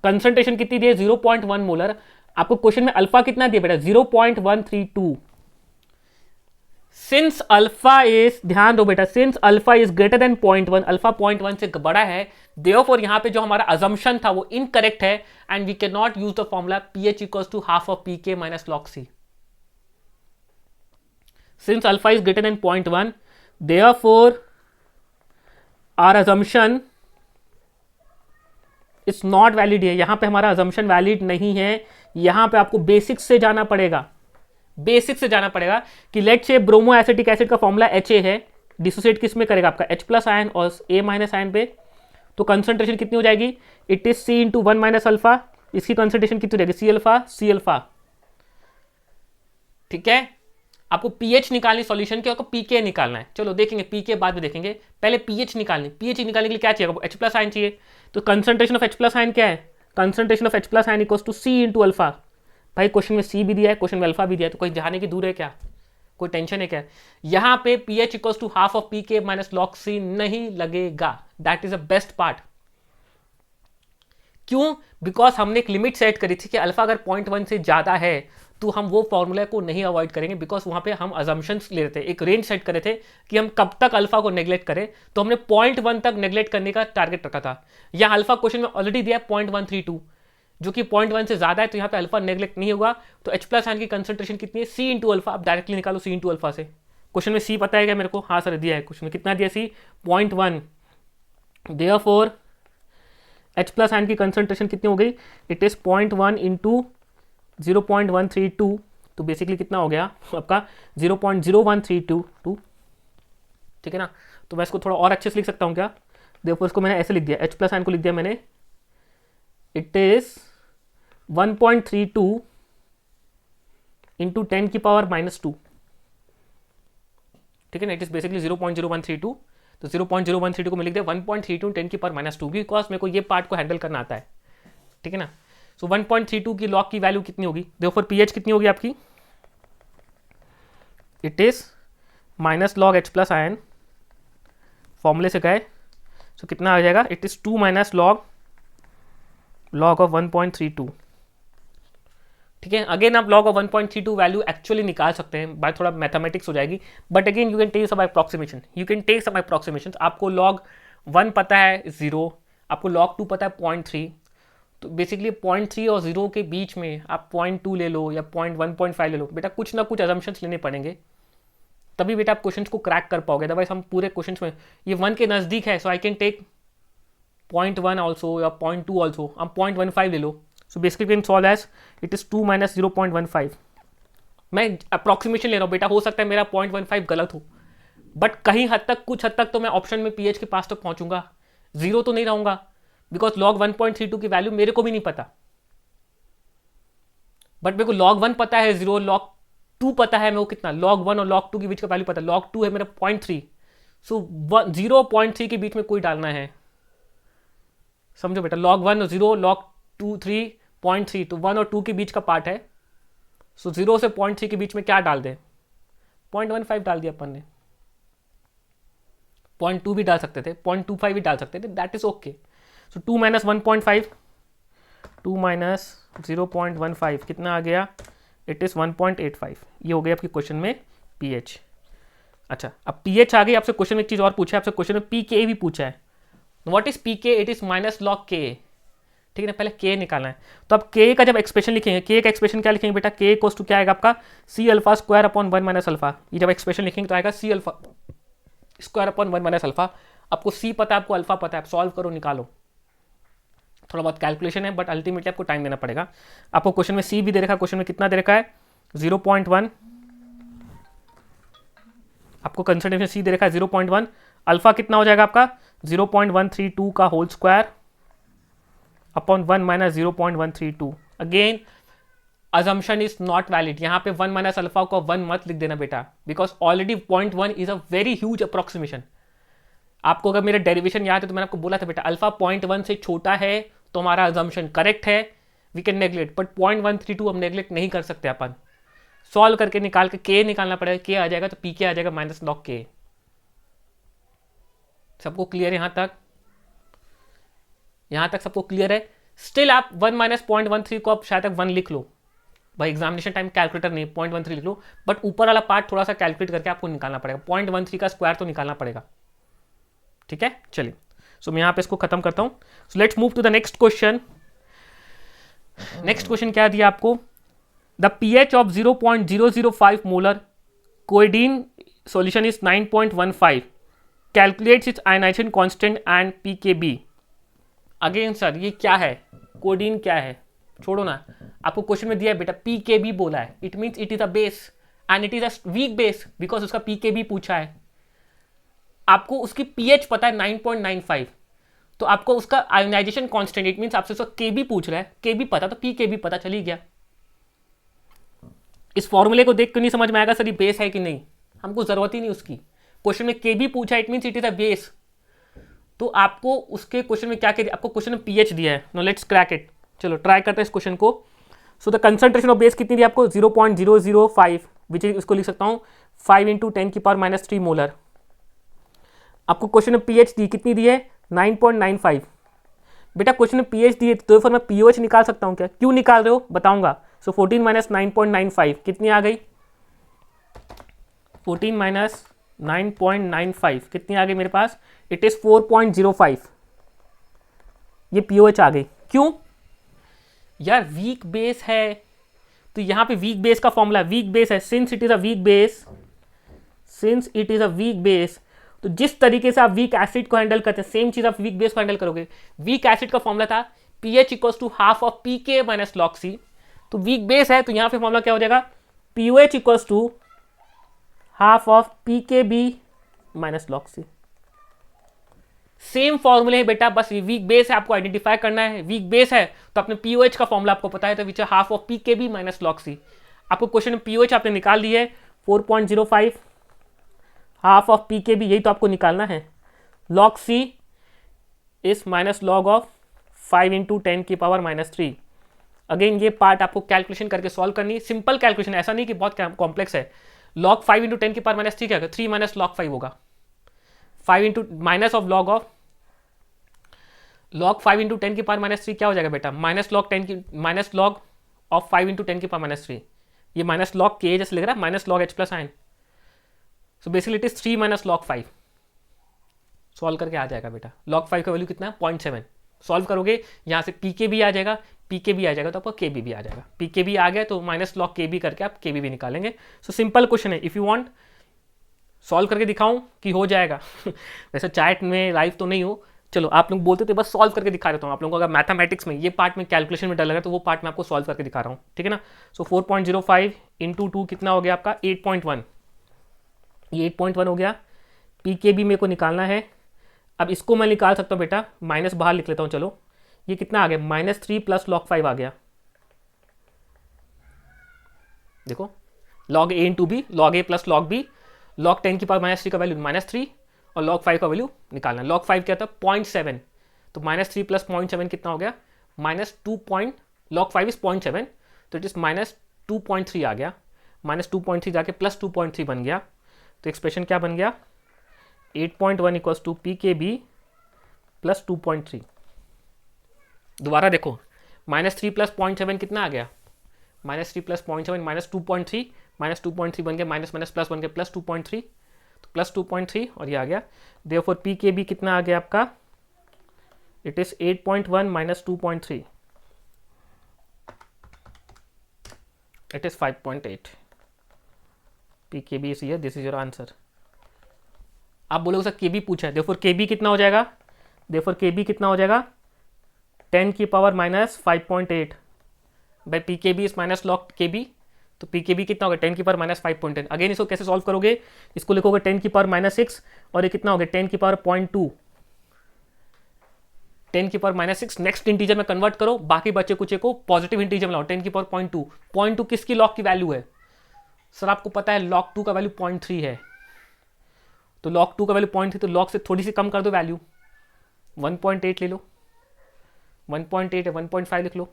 कंसंट्रेशन कितनी दी है? 0.1 मोलर. आपको क्वेश्चन में अल्फा कितना दिया बेटा? 0.132. सिंस अल्फा इज, ध्यान दो बेटा, since alpha is greater than 0.1, alpha 0.1 से बड़ा है, देयरफॉर यहां पे जो हमारा अजम्पशन था वो इनकरेक्ट है and we can not use the formula pH equals to half of pK minus log C. Since alpha is greater than 0.1, therefore our assumption it's not valid है. यहां पे हमारा अजम्पशन वैलिड नहीं है. यहां पे आपको बेसिक्स से जाना पड़ेगा, बेसिक्स से जाना पड़ेगा कि लेट से ब्रोमो एसिटिक एसिड का फॉर्मूला HA है. डिसोसिएट किस में करेगा? आपका H प्लस आयन और A माइनस आयन पे. तो कंसंट्रेशन कितनी हो जाएगी? It is C into 1 minus alpha. इसकी कंसंट्रेशन कितनी हो जाएगी? C alpha, C alpha. ठीक है, आपको pH निकालनी सॉल्यूशन की, आपको pK निकालना है. चलो देखेंगे pK बाद में देखेंगे, पहले pH निकालनी. pH निकालने के लिए क्या चाहिए? H प्लस आयन चाहिए. तो concentration of H plus ion क्या है? Concentration of H plus ion equals to C into alpha. भाई क्वेश्चन में C भी दिया है, क्वेश्चन में अल्फा भी दिया है, तो कोई जाने की दूर है क्या? कोई टेंशन है क्या? यहां पे pH equals to half of pK minus log C नहीं लगेगा. That is the best part. क्यों? बिकॉज हमने एक लिमिट सेट करी थी कि अल्फा अगर 0.1 से ज्यादा है तो हम वो फॉर्मूला को नहीं अवॉइड करेंगे, बिकॉज वहां पे हम अजम्पशंस ले रहे थे, एक रेंज सेट करे थे कि हम कब तक अल्फा को नेग्लेक्ट करें. तो हमने 0.1 तक नेग्लेक्ट करने का टारगेट रखा था. यहाँ अल्फा क्वेश्चन में ऑलरेडी दिया 0.132, जो कि 0.1 से ज्यादा है, तो यहाँ पे अल्फा नेग्लेक्ट नहीं होगा. तो H प्लस आयन की कंसंट्रेशन कितनी है? C into alpha. आप डायरेक्टली निकालो C इंटू अल्फा से. क्वेश्चन में C पता है क्या मेरे को? हाँ सर दिया है. क्वेश्चन में कितना दिया? C 0.1. Therefore H plus ion की कंसंट्रेशन कितनी हो गई? It is 0.1 into 0.132. तो बेसिकली कितना हो गया आपका? 0.0132. ठीक है ना? तो मैं इसको थोड़ा और अच्छे से लिख सकता हूँ क्या? देखो इसको मैंने ऐसे लिख दिया, H प्लस आयन को लिख दिया मैंने, इट इज 1.32 इंटू 10 की पावर माइनस 2. ठीक है ना? It is basically 0.0132. तो 0.0132 को मैं लिख दिया 1.32 10 की पावर माइनस 2, बिकॉज मेरे को ये पार्ट को हैंडल करना आता है. ठीक है ना? सो 1.32 की लॉग की वैल्यू कितनी होगी? देखो pH कितनी होगी आपकी? It is minus log H plus ion, फॉर्मूले से गए, सो कितना आ जाएगा? It is 2 minus log of 1.32. ठीक है, अगेन आप लॉग ऑफ 1.32 वैल्यू एक्चुअली निकाल सकते हैं, बाय थोड़ा मैथमेटिक्स हो जाएगी, but again you can take some approximation, आपको लॉग 1 पता है 0, आपको लॉग 2 पता है 0.3. तो बेसिकली 0.3 और 0 के बीच में आप 0.2 ले लो या 1.5 ले लो. बेटा कुछ ना कुछ अजम्पशंस लेने पड़ेंगे, तभी बेटा आप क्वेश्चन को क्रैक कर पाओगे. अदरवाइज हम पूरे क्वेश्चन में, ये 1 के नज़दीक है, so I can take 0.1 also या 0.2 ऑल्सो. आप 0.15 ले लो. So basically can solve as it is 2 minus 0.15. मैं अप्रॉक्सीमेशन ले रहा हूँ बेटा, हो सकता है मेरा 0.15 गलत हो, बट कहीं हद तक, कुछ हद तक तो मैं ऑप्शन में pH के पास तक पहुंचूंगा. 0 तो नहीं रहूंगा, बिकॉज लॉग 1.32 की वैल्यू मेरे को भी नहीं पता, बट मेरे को लॉग 1 पता है 0, लॉग 2 पता है मेरे को कितना, लॉग 1 और लॉग 2 के बीच का वैल्यू पता है. लॉग 2 है मेरा 0.3, सो 0.3 के बीच में कोई डालना है. समझो बेटा, लॉग 1 और 0, लॉग 2 3 0.3, तो 1 और 2 के बीच का पार्ट है. सो 0 से 0.3 के बीच में क्या डाल दें? 0.15 डाल दिया अपन ने. 0.2 भी डाल सकते थे, 0.25 भी डाल सकते थे, that is okay. So 2 minus 1.5, 2 minus 0.15 कितना आ गया? It is 1.85. ये हो गया आपके क्वेश्चन में pH. अच्छा, अब pH आ गई. आपसे क्वेश्चन में एक चीज़ और पूछा है, आपसे क्वेश्चन में pK भी पूछा है. What is pK? It is minus log Ka. ठीक है ना, पहले के निकालना है। तो अब के का जब एक्सप्रेशन लिखेंगे, के का एक्सप्रेशन क्या लिखेंगे बेटा, के इक्वल्स टू क्या आएगा आपका C alpha square upon 1 minus alpha. ये जब एक्सप्रेशन लिखेंगे तो आएगा C alpha square upon 1 minus alpha. आपको सी पता है, आपको अल्फा पता है, आप सॉल्व करो, निकालो। थोड़ा बहुत कैलकुलेशन है बट अल्टीमेटली आपको टाइम देना पड़ेगा। आपको क्वेश्चन में सी भी दे रखा है, क्वेश्चन में कितना दे रखा है 0.1, आपको कंसंट्रेशन सी दे रखा है 0.1, अल्फा कितना हो जाएगा आपका 0.132 का whole square upon 1 minus 0.132। Again assumption is not valid, यहाँ पे 1 माइनस अल्फा को 1 मत लिख देना बेटा, because already 0.1 is a very huge approximation. आपको अगर मेरा डेरिवेशन याद है तो मैंने आपको बोला था बेटा अल्फा 0.1 से छोटा है तो हमारा assumption करेक्ट है, वी कैन नेग्लेक्ट, बट 0.132 हम नेग्लेक्ट नहीं कर सकते। अपन सॉल्व करके निकाल के के निकालना पड़ेगा, के आ जाएगा तो पी के आ जाएगा माइनस लॉग के। सबको क्लियर है यहाँ तक सबको क्लियर है? स्टिल आप 1 माइनस 0.13 को आप शायद तक 1 लिख लो भाई, एग्जामिनेशन टाइम कैलकुलेटर नहीं 0.13 लिख लो, बट ऊपर वाला पार्ट थोड़ा सा कैलकुलेट करके आपको निकालना पड़ेगा, 0.13 का स्क्वायर तो निकालना पड़ेगा। ठीक है, चलिए सो मैं यहाँ पे इसको खत्म करता हूँ। So let's move to the next question. Next question क्या दिया आपको, the pH of 0.005 molar codeine solution is 9.15, calculates its ionization constant and pKb। Again sir ये क्या है, कोडीन क्या है, छोड़ो ना, आपको क्वेश्चन में दिया है बेटा pKb बोला है, it means it is a base and it is a weak base because उसका pKb पूछा है। आपको उसकी pH पता है 9.95, तो आपको उसका आयोनाइजेशन कांस्टेंट, इट मीन्स आपसे उसका Kb पूछ रहा है, Kb पता तो pKb पता चल ही गया। इस फॉर्मूले को देख के नहीं समझ में आएगा सर ये बेस है कि नहीं, हमको जरूरत ही नहीं उसकी। क्वेश्चन में Kb पूछा है, it means it is a base, तो आपको उसके क्वेश्चन में क्या करिए, आपको क्वेश्चन में pH दिया है। नो लेट्स क्रैक इट, चलो ट्राई करते हैं इस क्वेश्चन को। So the concentration of base कितनी दी आपको 0.005, विच इज इसको लिख सकता हूँ 5 × 10⁻³ मोलर। आपको क्वेश्चन में pH दी कितनी दी है 9.95। बेटा क्वेश्चन में pH दी है तो फिर मैं pOH निकाल सकता हूँ क्या, क्यों निकाल रहे हो बताऊंगा। सो 14 - 9.95 कितनी आ गई, 14 - 9.95 कितनी आ गई मेरे पास, इट इज 4.05। ये pOH आ गई, क्यों यार वीक बेस है, तो यहाँ पे वीक बेस का फॉर्मूला वीक बेस है, since it is a weak base, since it is a weak base, तो जिस तरीके से आप वीक एसिड को हैंडल करते हैं सेम चीज आप वीक बेस को हैंडल करोगे। वीक एसिड का फॉर्मूला था pH = ½ of pK - log C, तो वीक बेस है तो यहाँ पे फॉर्मूला क्या हो जाएगा pOH = ½ of pKb - log C। Same फॉर्मूले है बेटा, बस वीक बेस है, आपको आइडेंटिफाई करना है। वीक बेस है तो अपने pOH का फॉर्मूला आपको पता है, तो विच है ½ ऑफ pKb - log C। आपको क्वेश्चन में pOH आपने निकाल ली है 4.05, ½ ऑफ pKb यही तो आपको निकालना है। log C is minus log of 5 × 10⁻³ again ये पार्ट आपको कैलकुलेशन करके सॉल्व करनी है, सिंपल कैलकुलेशन, ऐसा नहीं कि बहुत कॉम्प्लेक्स है। log 5 × 10⁻³ क्या होगा 3 - log 5 होगा, 5 × minus of log of log 5 × 10⁻³ क्या हो जाएगा बेटा माइनस लॉग ऑफ 5 × 10⁻³। ये माइनस लॉग के जैसे लिख रहा है, minus log H + ion, so basically it is 3 - log 5। Solve करके आ जाएगा बेटा, log 5 का वैल्यू कितना है 0.7। सॉल्व करोगे यहाँ से pKb आ जाएगा, pKb आ जाएगा तो आपको Kb भी आ जाएगा, pKb आ गया तो माइनस लॉग Kb करके आप Kb भी निकालेंगे। सो सिंपल क्वेश्चन है, इफ यू वांट सॉल्व करके दिखाऊं कि हो जाएगा वैसे चैट में लाइव तो नहीं हो, चलो आप लोग बोलते थे बस सॉल्व करके दिखा देता हूँ आप लोगों को। अगर मैथमेटिक्स में ये पार्ट में कैलकुलेशन में डर लगा तो वो पार्ट में आपको सॉल्व करके दिखा रहा हूँ, ठीक है ना। सो 4.05 × 2 कितना हो गया आपका 8.1, ये 8.1 हो गया। pKb मेरे को निकालना है, अब इसको मैं निकाल सकता हूँ बेटा, माइनस बाहर लिख लेता हूँ, चलो ये कितना आ गया -3 + log 5 आ गया। देखो log A × B, log A + log B, log 10⁻³ का वैल्यू -3 और log 5 का वैल्यू निकालना। log 5 क्या था 0.7, तो -3 + 0.7 कितना हो गया -2. log 5 इज 0.7 तो इट इज -2.3 आ गया, -2.3 जाके +2.3 बन गया, तो एक्सप्रेशन क्या बन गया 8.1 = pKb + 2.3। दोबारा देखो -3 + 0.7 कितना आ गया -3 + 0.7 -2.3, -2.3 बन गया, माइनस माइनस प्लस बन गया +2.3, तो +2.3 और ये आ गया। देयरफॉर pKb कितना आ गया आपका It is 8.1 minus 2.3. It is 5.8. pKb is here. This is your answer. आप बोलोगे सर kb पूछा है, therefore kb कितना हो जाएगा? therefore kb कितना हो जाएगा? 10 की power minus 5.8 by pkb is minus log kb. तो pkb कितना होगा? 10 की पावर माइनस 5.10. अगेन इसको कैसे सॉल्व करोगे? इसको लिखोगे 10 की पावर माइनस 6 और ये कितना हो गया? 10 की पावर 0.2. 10 की पावर माइनस 6 नेक्स्ट इंटीजर में कन्वर्ट करो, बाकी बच्चे कुछ को पॉजिटिव इंटीजर में लाओ. 10 की पावर 0.2. 0.2 किसकी लॉग की वैल्यू है? सर आपको पता है log 2 का वैल्यू 0.3 है. तो log 2 का वैल्यू 0.3, तो log से थोड़ी सी कम कर दो वैल्यू, 1.8 ले लो. 1.8 है, 1.5 लिख लो.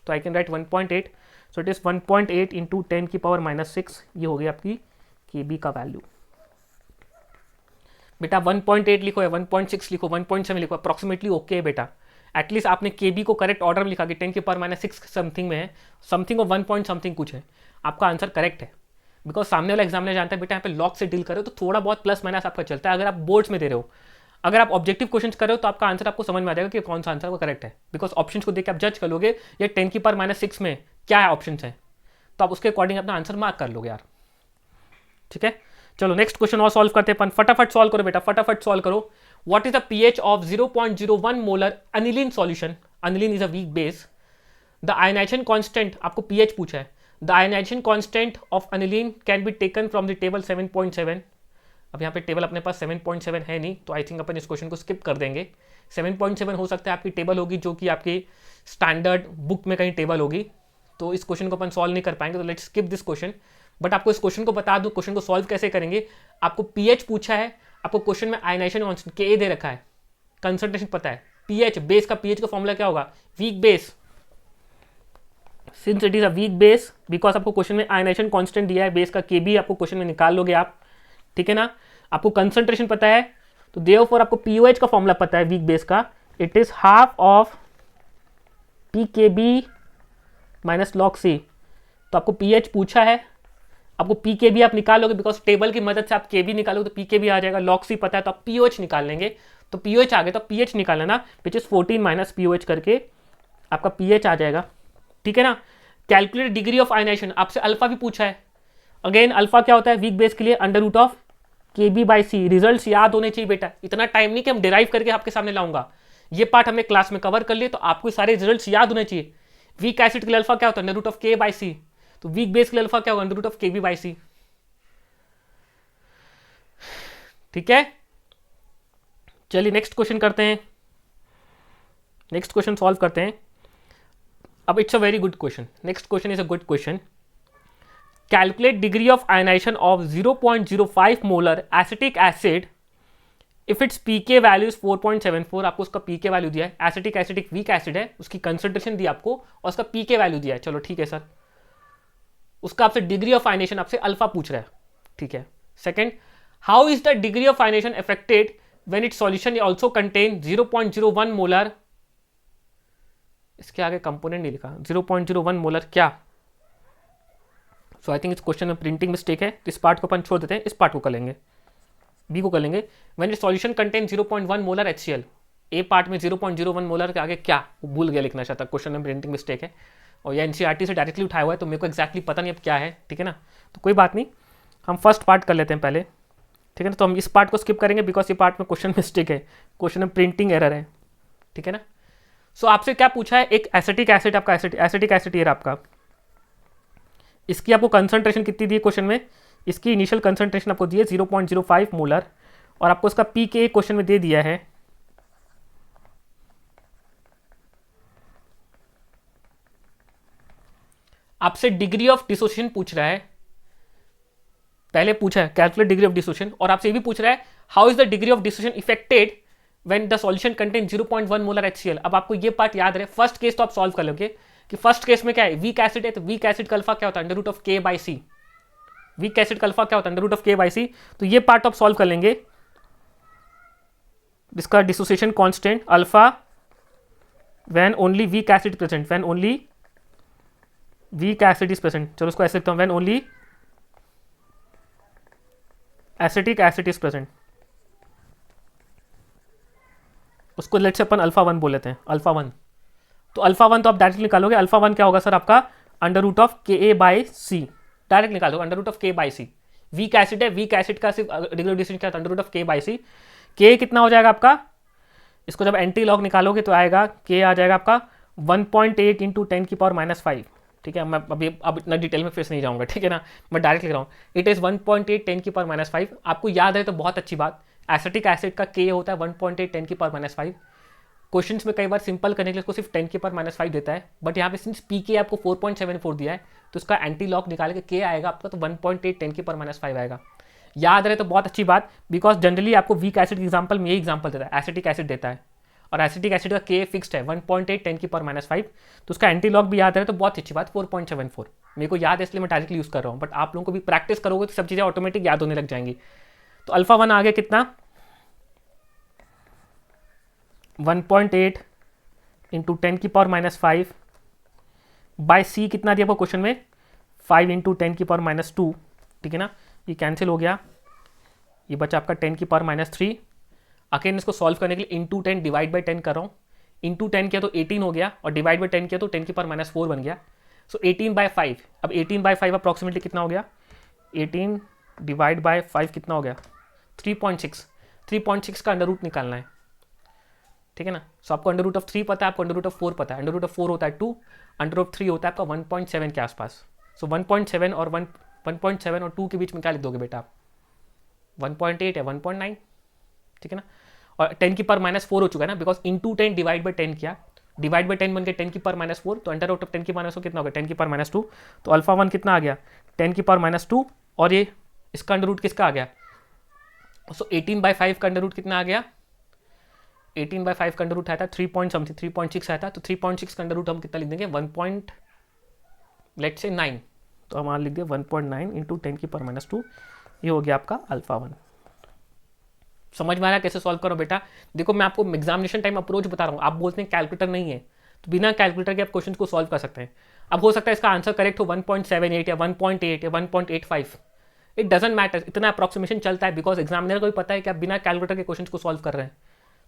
तो आई can right 1.8. So it is 1.8 into 10 की पावर माइनस 6. ये हो गई आपकी kb का वैल्यू. बेटा 1.8 लिखो या 1.6 लिखो, 1.7 लिखो, अप्रॉक्सीमेटली ओके है बेटा. एटलीस्ट आपने kb को करेक्ट ऑर्डर में लिखा कि 10 की पावर माइनस 6 समथिंग में है, समथिंग और 1 पॉइंट समथिंग कुछ है. आपका आंसर करेक्ट है, बिकॉज सामने वाला एग्जामिनर जानता है बेटा यहाँ पे लॉग से डील करो तो थोड़ा बहुत प्लस माइनस आपका चलता है. अगर आप बोर्ड्स में दे रहे हो, अगर आप ऑब्जेक्टिव क्वेश्चन कर रहे हो तो आपका आंसर आपको समझ में आ जाएगा कि कौन सा आंसर वो करेक्ट है, बिकॉज ऑप्शन को देख के आप जज कर लोगे ये 10 की पावर माइनस 6 में क्या है ऑप्शन है, तो आप उसके अकॉर्डिंग अपना आंसर मार्क कर लोगे यार. ठीक है, चलो नेक्स्ट क्वेश्चन और सॉल्व करते हैं. फटाफट सॉल्व करो बेटा, फटाफट सॉल्व करो. What is the pH of 0.01 molar aniline solution? Aniline is a weak base. The ionization constant, आपको पीएच पूछा है. The ionization constant of aniline can be taken from the table 7.7. अब यहाँ पे टेबल अपने पास 7.7 है नहीं, तो आई थिंक अपन इस क्वेश्चन को स्किप कर देंगे. 7.7 हो सकता है आपकी टेबल होगी जो कि आपकी स्टैंडर्ड बुक में कहीं टेबल होगी, तो इस क्वेश्चन को अपन सॉल्व नहीं कर पाएंगे. तो let's skip this question. But आपको इस क्वेश्चन को बता दूं, क्वेश्चन को सॉल्व कैसे करेंगे. आपको पीएच पूछा है, आपको क्वेश्चन में आयनाइजेशन कांस्टेंट के दे रखा है, कंसंट्रेशन पता है, पीएच बेस का पीएच का फॉर्मूला क्या होगा? Weak base. Since it is a weak base, because आपको क्वेश्चन में आयनाइजेशन कांस्टेंट दिया है, बेस का केबी आपको क्वेश्चन में निकाल लोगे आप. ठीक है ना, आपको कंसंट्रेशन पता है, तो देयरफॉर आपको पीओएच का फॉर्मूला पता है वीक बेस का. It is half of pKb minus log C. तो आपको पीएच पूछा है, आपको पीकेबी आप निकालोगे, बिकॉज टेबल की मदद से आप केबी निकालोगे तो पीकेबी आ जाएगा. लॉग सी पता है तो आप पीओएच निकाल लेंगे. तो पीओएच आ गया तो पीएच निकाल लेना, विच इज 14 माइनस पीओएच करके आपका पीएच आ जाएगा. ठीक है ना. कैलकुलेट डिग्री ऑफ आयनाइजेशन, आपसे अल्फा भी पूछा है. अगेन अल्फा क्या होता है वीक बेस के लिए? Under root of Kb by C. Results याद होने चाहिए बेटा, इतना टाइम नहीं कि हम डिराइव करके आपके सामने लाऊंगा. ये पार्ट हमने क्लास में कवर कर लिए, तो आपको सारे रिजल्ट्स याद होने चाहिए. वीक एसिड के लिए अल्फा क्या होता है? Under root of K by C. तो वीक बेस के लिए अल्फा क्या होगा? Under root of Kb by C. ठीक है, चलिए नेक्स्ट क्वेश्चन करते हैं. नेक्स्ट क्वेश्चन सॉल्व करते हैं. अब it's a very good question. Next question is a good question. Calculate degree of ionisation of 0.05 molar acetic acid if its pK value is 4.74. आपको उसका पीके वैल्यू दिया है. एसिटिक एसिडिक वीक एसिड है, उसकी concentration दी आपको और उसका पीके वैल्यू दिया है. चलो ठीक है सर, उसका आपसे डिग्री ऑफ आयनेशन आपसे अल्फा पूछ रहा है. ठीक है. Second, how is the degree of ionisation affected when it solution also contain 0.01 molar. इसके आगे कंपोनेंट नहीं लिखा. 0.01 मोलर क्या? सो आई थिंक इस क्वेश्चन में प्रिंटिंग मिस्टेक है, इस पार्ट को अपन छोड़ देते हैं, इस पार्ट को कर लेंगे, बी को कर लेंगे. When it solution contain 0.1 molar HCl. A part में 0.01 मोलर के आगे क्या? वो भूल गया लिखना चाहता, क्वेश्चन में प्रिंटिंग मिस्टेक है, और ये एनसीईआरटी से डायरेक्टली उठाया हुआ है, तो मेरे को एक्जैक्टली पता नहीं अब क्या है. ठीक है ना, तो कोई बात नहीं, हम फर्स्ट पार्ट कर लेते हैं पहले. ठीक है ना, तो हम इस पार्ट को स्किप करेंगे बिकॉज ये पार्ट में क्वेश्चन मिस्टेक है, क्वेश्चन में प्रिंटिंग एरर है. ठीक है ना. सो आपसे क्या पूछा है? एक एसिटिक एसिड, आपका एसिटिक एसिड ये आपका, इसकी आपको कंसंट्रेशन कितनी दी है क्वेश्चन में? इसकी इनिशियल कंसंट्रेशन आपको दी है 0.05 मोलर, और आपको इसका पी के क्वेश्चन में दे दिया है आपसे डिग्री ऑफ डिसोसिएशन पूछ रहा है. पहले पूछा है कैलकुलेट डिग्री ऑफ डिसोसिएशन, और आपसे ये भी पूछ रहा है how is the degree of dissociation affected when the solution contain 0.1 molar HCl. अब आपको ये पार्ट याद रहे, फर्स्ट केस तो आप सॉल्व कर लोगे कि फर्स्ट केस में क्या है? वीक एसिड है, तो वीक एसिड का अल्फा क्या होता है? Under root of K by C. Week acid का अल्फा क्या होता है? Under root of K by C. तो ये पार्ट आप सॉल्व कर लेंगे. इसका dissociation constant alpha when only weak acid present, when only weak acid is present. चलो उसको ऐसे लिखता हूं, when only acetic acid is present. उसको लेट से अपन अल्फा 1 बोल लेते हैं, अल्फा 1। तो अल्फा 1 तो आप डायरेक्ट निकालोगे, अल्फा 1 क्या होगा सर आपका अंडर रूट ऑफ के ए बाई सी, डायरेक्ट निकालोगे under root of K by C. Week acid है, वीक एसिड का सिर्फ रेगुलर डिस्टेंस क्या under root of K by सी। के कितना हो जाएगा आपका, इसको जब एंटी लॉग निकालोगे तो आएगा के आ जाएगा आपका 1.8 इंटू 10⁻⁵। ठीक है, मैं अभी अब इतना डिटेल में फिर से नहीं जाऊंगा, ठीक है ना, मैं डायरेक्ट लिख रहा हूँ। It is 1.8 10⁻⁵। आपको याद है तो बहुत अच्छी बात, एसिटिक एसिड का के होता है 1.8 10⁻⁵। क्वेश्चन में कई बार सिंपल करने के लिए उसको सिर्फ 10⁻⁵ देता है, बट यहाँ पे सिंस पी के आपको 4.74 दिया है तो उसका एंटी लॉग निकाल के के आएगा आपका तो 1.8 10⁻⁵ आएगा। याद रहे तो बहुत अच्छी बात, बिकॉज जनरली आपको वीक एसिड के एग्जाम्पल में यही एग्जाम्पल देता है, एसिटिक एसिड देता है, और एसिटिक एसिड का के फिक्स्ड है 1.8 10⁻⁵। तो उसका एंटी लॉग भी याद रहे तो बहुत अच्छी बात, 4.74 मेरे को याद है इसलिए मैं डायरेक्टली यूज़ कर रहा हूँ, बट आप लोगों को भी प्रैक्टिस करोगे तो सब चीज़ें ऑटोमेटिक याद होने लग जाएंगी। तो अल्फा 1 आ गया कितना 1.8 इंटू 10⁻⁵ बाय सी कितना दिया आपको क्वेश्चन में 5 इंटू 10⁻²। ठीक है ना, ये कैंसिल हो गया, ये बचा आपका 10⁻³ अगेन इसको सॉल्व करने के लिए इंटू 10 डिवाइड बाई 10 कर रहा हूँ। इंटू 10 किया तो 18 हो गया और डिवाइड बाई 10 किया तो 10⁻⁴ बन गया। सो 18/5, अब 18/5 अप्रॉक्सीमेटली कितना हो गया, 18 डिवाइड बाय 5 कितना हो गया 3.6। 3.6 का अंडर रूट निकालना है, ठीक है ना। सो आपको अंडर रूट ऑफ 3 पता है, आपको अंडर रूट ऑफ 4 पता है। अंडर रूट ऑफ 4 होता है 2, अंडर रूट ऑफ 3 होता है आपका 1.7 के आसपास। सो 1.7 और 1.7 और 2 के बीच में क्या लिख दोगे बेटा आप, 1.8 या 1.9, ठीक है ना। और 10⁻⁴ हो चुका है ना, बिकॉज इंटू 10 डिवाइड बाई 10 किया, डिवाइड बाई 10 बन गया 10⁻⁴, तो अंडर रूट ऑफ 10⁻⁴ कितना हो गया 10⁻²। तो अल्फा 1 कितना आ गया 10⁻², और ये इसका अंडर रूट किसका आ गया, सो 18/5 का अंडर रूट कितना आ गया, 18/5 का अंडर रूट आया था 3.6 आया था, तो 3.6 का अंडर रूट हम कितना लिख देंगे 1.9, तो हम लिख दिया 1.9 इंटू 10⁻²। ये हो गया आपका अल्फा 1। समझ में आ रहा है कैसे सॉल्व करो बेटा। देखो मैं आपको एग्जामिनेशन टाइम अप्रोच बता रहा हूँ, आप बोलते हैं कैलकुलेटर नहीं है, तो बिना कैलकुलेटर के आप क्वेश्चन को सॉल्व कर सकते हैं। अब हो सकता है इसका आंसर करेक्ट हो 1.78 या 1.8 या 1.85, इट डजेंट मैटर, इतना अप्रॉक्सीमेशन चलता है, बिकॉज एग्जामिनर को भी पता है कि आप बिना कैलकुलेटर के क्वेश्चन को सॉल्व कर रहे हैं।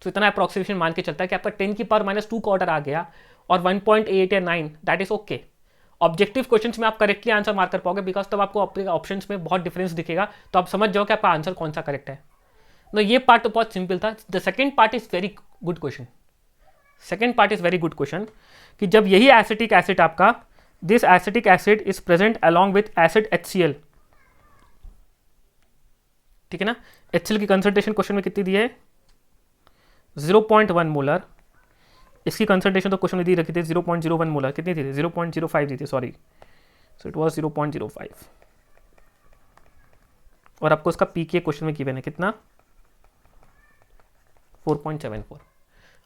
तो इतना अप्रॉक्सीमेशन मान के चलता है कि आपका 10⁻² का ऑर्डर आ गया और 1.8 या 9, that is okay. Objective questions में आप करेक्टली आंसर मार्क कर पाओगे, बिकॉज तब आपको अपने ऑप्शंस में बहुत डिफरेंस दिखेगा, तो आप समझ जाओ कि आपका आंसर कौन सा करेक्ट है। तो ये पार्ट तो बहुत सिंपल था। The second part is very good question. Second part is very good question कि जब यही एसिटिक एसिड आपका, this acetic acid is present along with acid HCl, ठीक है ना। HCl की कंसंट्रेशन क्वेश्चन में कितनी दी है 0.1 मोलर, इसकी कंसंट्रेशन तो क्वेश्चन में दी रखी थी 0.01 मोलर, कितनी थी 0.05 दी थी, सॉरी, सो इट वाज 0.05, और आपको इसका पीके क्वेश्चन में गिवन है कितना 4.74।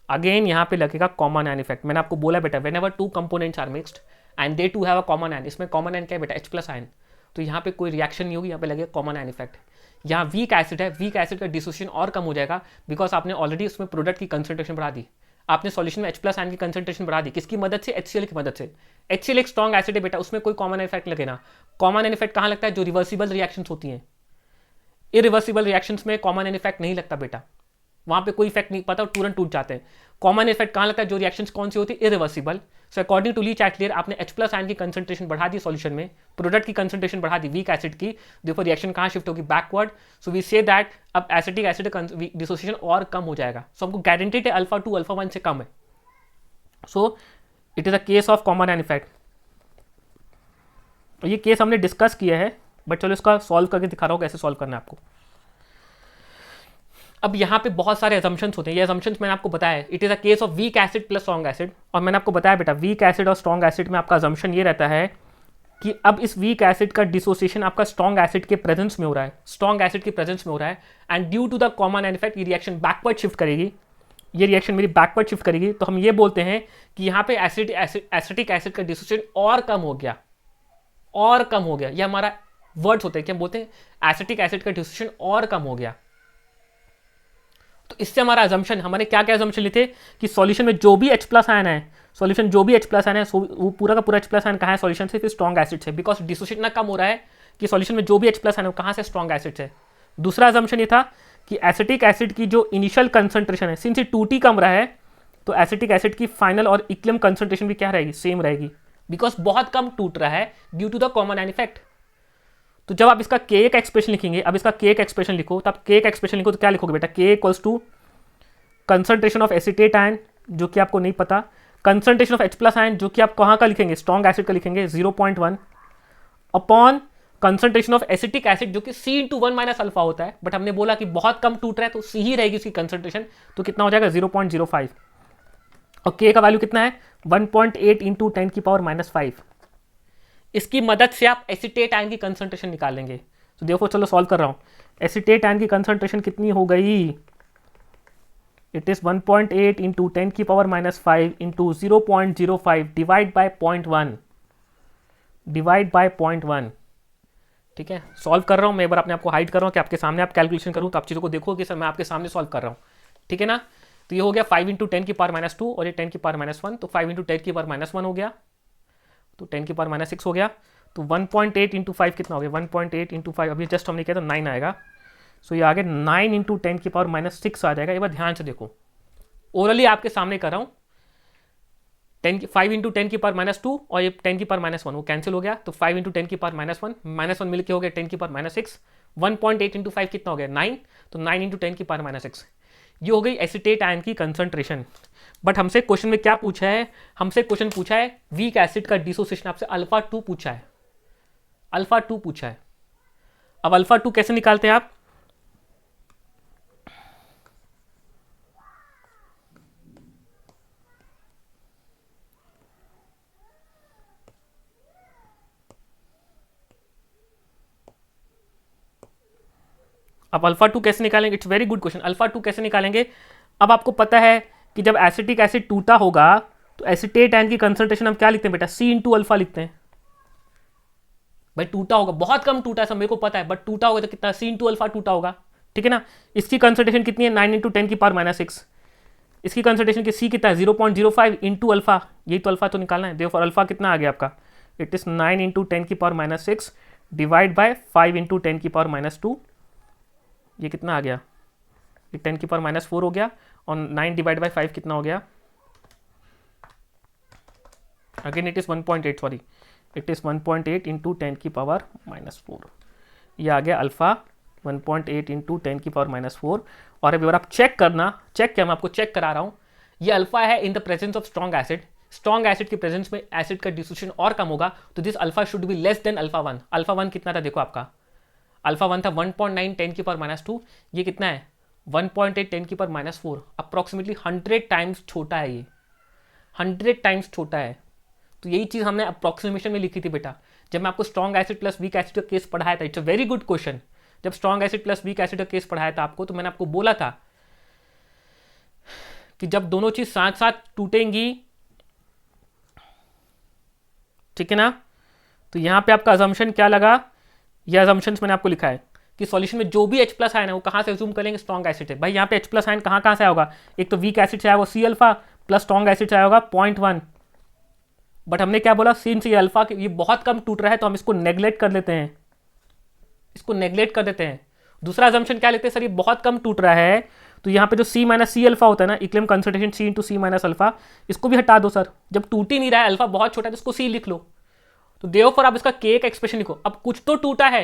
अगेन यहाँ पे लगेगा कॉमन एन इफेक्ट। मैंने आपको बोला बेटा whenever two components are mixed and they to have a common ion, इसमें कॉमन एन क्या है बेटा H+ आयन, तो यहाँ पे कोई रिएक्शन नहीं होगी, यहाँ पे लगेगा कॉमन एन इफेक्ट। यहाँ वीक एसिड है, वीक एसिड का डिसोसिएशन और कम हो जाएगा, बिकॉज आपने ऑलरेडी उसमें प्रोडक्ट की कंसंट्रेशन बढ़ा दी, आपने सॉल्यूशन में H+ आयन की कंसंट्रेशन बढ़ा दी, किसकी मदद से HCl की मदद से। HCl एक स्ट्रॉन्ग एसिड है बेटा, उसमें कोई कॉमन एन इफेक्ट लगेगा। कॉमन एन इफेक्ट कहाँ लगता है, जो रिवर्सिबल रिएक्शंस होती हैं, इरिवर्सिबल रिएक्शंस में कॉमन एन इफेक्ट नहीं लगता बेटा, वहाँ पे कोई इफेक्ट नहीं पता और तुरंत टूट जाते हैं। कॉमन इफेक्ट कहाँ लगता है, जो रिएक्शंस कौन सी होती है irreversible. So according to Le Chatelier आपने H+ आयन की कंसंट्रेशन बढ़ा दी सॉल्यूशन में, प्रोडक्ट की कंसंट्रेशन बढ़ा दी वीक एसिड की, देखो रिएक्शन कहाँ शिफ्ट होगी backward. So we say that अब एसिटिक एसिड डिसोसिएशन और कम हो जाएगा। सो हमको गारंटीड है अल्फा 2 अल्फा 1 से कम है। So it is a case of common ion effect. ये केस हमने डिस्कस किया है, बट चलो इसका सॉल्व करके दिखा रहा हूँ कैसे सॉल्व करना है आपको। अब यहाँ पे बहुत सारे असम्पशंस होते हैं, ये असम्पशंस मैंने आपको बताया है, it is a case of weak acid plus strong acid. और मैंने आपको बताया बेटा वीक एसिड और स्ट्रॉन्ग एसिड में आपका असम्पशन ये रहता है कि अब इस वीक एसिड का डिसोसिएशन आपका स्ट्रॉन्ग एसिड के प्रेजेंस में हो रहा है, स्ट्रॉन्ग एसिड के प्रेजेंस में हो रहा है, and due to the common ion effect ये रिएक्शन बैकवर्ड शिफ्ट करेगी, ये रिएक्शन मेरी बैकवर्ड शिफ्ट करेगी। तो हम ये बोलते हैं कि यहाँ पे एसिटिक एसिड का डिसोसिएशन और कम हो गया, और कम हो गया। ये हमारा वर्ड्स होते हैं कि हम बोलते हैं एसिटिक एसिड का डिसोसिएशन और कम हो गया। तो इससे हमारा अजम्पशन, हमने क्या क्या अजम्पशन लिए थे कि सॉल्यूशन में जो भी H+ आयन है, सॉल्यूशन जो भी H+ आयन है वो पूरा का पूरा H+ आयन कहाँ है सॉल्यूशन से, फिर स्ट्रॉन्ग एसिड से, बिकॉज डिसोसिएशन इतना कम हो रहा है कि सॉल्यूशन में जो भी H+ आयन है वो कहाँ से स्ट्रॉन्ग एसिड से। दूसरा अजम्पशन ये था कि एसिटिक एसिड की जो इनिशियल कंसंट्रेशन है, सिंस ये 2T कम रहा है तो एसिटिक एसिड की फाइनल और इक्विलिब्रियम कंसंट्रेशन भी क्या रहेगी, सेम रहेगी, बिकॉज बहुत कम टूट रहा है due to the common ion effect. तो जब आप इसका के का एक्सप्रेशन लिखेंगे, अब इसका के का एक्सप्रेशन लिखो, तो आप के का एक्सप्रेशन लिखो तो क्या लिखोगे बेटा, K equals to concentration of acetate ion जो कि आपको नहीं पता, कंसंट्रेशन ऑफ H+ आयन जो कि आप कहाँ का लिखेंगे, स्ट्रॉन्ग एसिड का लिखेंगे 0.1 upon concentration of acetic acid जो कि C/1 - अल्फा होता है, बट हमने बोला कि बहुत कम टूट रहा है तो C ही रहेगी उसकी कंसंट्रेशन, तो कितना हो जाएगा 0.05, और K का वैल्यू कितना है 1.8 इंटू 10⁻⁻5। इसकी मदद से आप एसिटेट आयन की कंसंट्रेशन निकालेंगे। तो देखो चलो सॉल्व कर रहा हूँ, एसिटेट आयन की कंसंट्रेशन कितनी हो गई, it is 1.8 into 10⁻⁻5 into 0.05 divide by 0.1, ठीक है। सॉल्व कर रहा हूँ मैं, एक बार अपने आपको हाइड कर रहा हूँ कि आपके सामने आप कैलकुलेशन करूँ तो आप चीज़ों को देखो कि सर मैं आपके सामने सॉल्व कर रहा हूँ, ठीक है ना। तो ये हो गया 5 इंटू 10⁻² और ये 10⁻1, तो 5 इंटू 10⁻1 हो गया, तो 10⁻6 हो गया, तो 1.8 इंटू 5 कितना हो गया, 1.8 इंटू 5 अभी जस्ट हमने किया तो 9 आएगा, सो ये आगे 9 इंटू 10⁻6 आ जाएगा। एक बार ध्यान से देखो, ओरली आपके सामने कर रहा हूँ, 5 इंटू 10⁻² और ये 10⁻1 वो कैंसिल हो गया, तो 5 इंटू 10⁻1 -1 मिलकर हो गया 10⁻6, 1.8 इंटू 5 कितना हो गया 9, तो 9 इंटू 10⁻6, ये हो गई एसिटेट आयन की कंसंट्रेशन। बट हमसे क्वेश्चन में क्या पूछा है, हमसे क्वेश्चन पूछा है वीक एसिड का डिसोसिएशन, आपसे अल्फा 2 पूछा है, अल्फा 2 पूछा है। अब अल्फा 2 कैसे निकालते हैं आप, अब अल्फा 2 कैसे निकालेंगे, it's very good question, alpha 2 कैसे निकालेंगे। अब आपको पता है कि जब एसिटिक एसिड टूटा होगा तो एसिटेट आयन की कंसंट्रेशन हम क्या लिखते हैं बेटा, C/अल्फा लिखते हैं। भाई टूटा होगा, बहुत कम टूटा है सब मेरे को पता है, बट टूटा होगा तो कितना, C/अल्फा टूटा होगा, ठीक है ना। इसकी कंसंट्रेशन कितनी है 9 इंटू 10⁻6, इसकी कंसंट्रेशन की C कितना है 0.05 इंटू अल्फा, यही तो अल्फा तो निकालना है। देखो अल्फा कितना आ गया आपका, it is 9 into 10⁻6 divide by 5 into 10⁻2, ये कितना आ गया, ये 10⁻4 हो गया, और 9 डिवाइड बाय 5 कितना हो गया, again it is 1.8, sorry it is 1.8 into 10⁻4, ये आ गया अल्फा 1.8 इंटू 10⁻4। और अभी अगर आप चेक करना, चेक क्या मैं आपको चेक करा रहा हूँ, ये अल्फा है in the presence of strong acid, strong acid की प्रेजेंस में एसिड का डिसोसिएशन और कम होगा, तो this alpha should be less than alpha 1। Alpha 1 कितना था देखो आपका, अल्फा 1 था 1.9 10⁻², ये कितना है 1.8 10⁻4, अप्रॉक्सीमेटली 100 टाइम्स छोटा है, ये 100 टाइम्स छोटा है। तो यही चीज़ हमने अप्रॉक्सीमेशन में लिखी थी बेटा, जब मैं आपको strong acid plus weak acid का केस पढ़ाया था। It's a very good question, जब strong acid plus weak acid का केस पढ़ाया था आपको, तो मैंने आपको बोला था कि जब दोनों चीज साथ साथ टूटेंगी, ठीक है ना, तो यहां पे आपका अजम्पशन क्या लगा, ये अजम्पशंस मैंने आपको लिखा है कि सॉल्यूशन में जो भी H+ आयन है वो कहां से अज्यूम करेंगे, स्ट्रॉन्ग एसिड है। भाई यहाँ पे H+ आयन कहां से आया होगा, एक तो वीक एसिड से आया होगा C alpha, plus strong acid से आया होगा 0.1, बट हमने क्या बोला, सिंस ये अल्फा ये बहुत कम टूट रहा है तो हम इसको नेग्लेक्ट कर लेते हैं, इसको नेग्लेक्ट कर देते हैं। दूसरा अजम्पशन क्या लेते हैं, सर ये बहुत कम टूट रहा है तो यहाँ पे जो C- अल्फा होता है ना, equilibrium concentration C into C- alpha, इसको भी हटा दो सर, जब टूट ही नहीं रहा है, अल्फा बहुत छोटा है तो इसको C लिख लो। तो देयरफॉर आप इसका K का एक्सप्रेशन लिखो। अब कुछ तो टूटा है,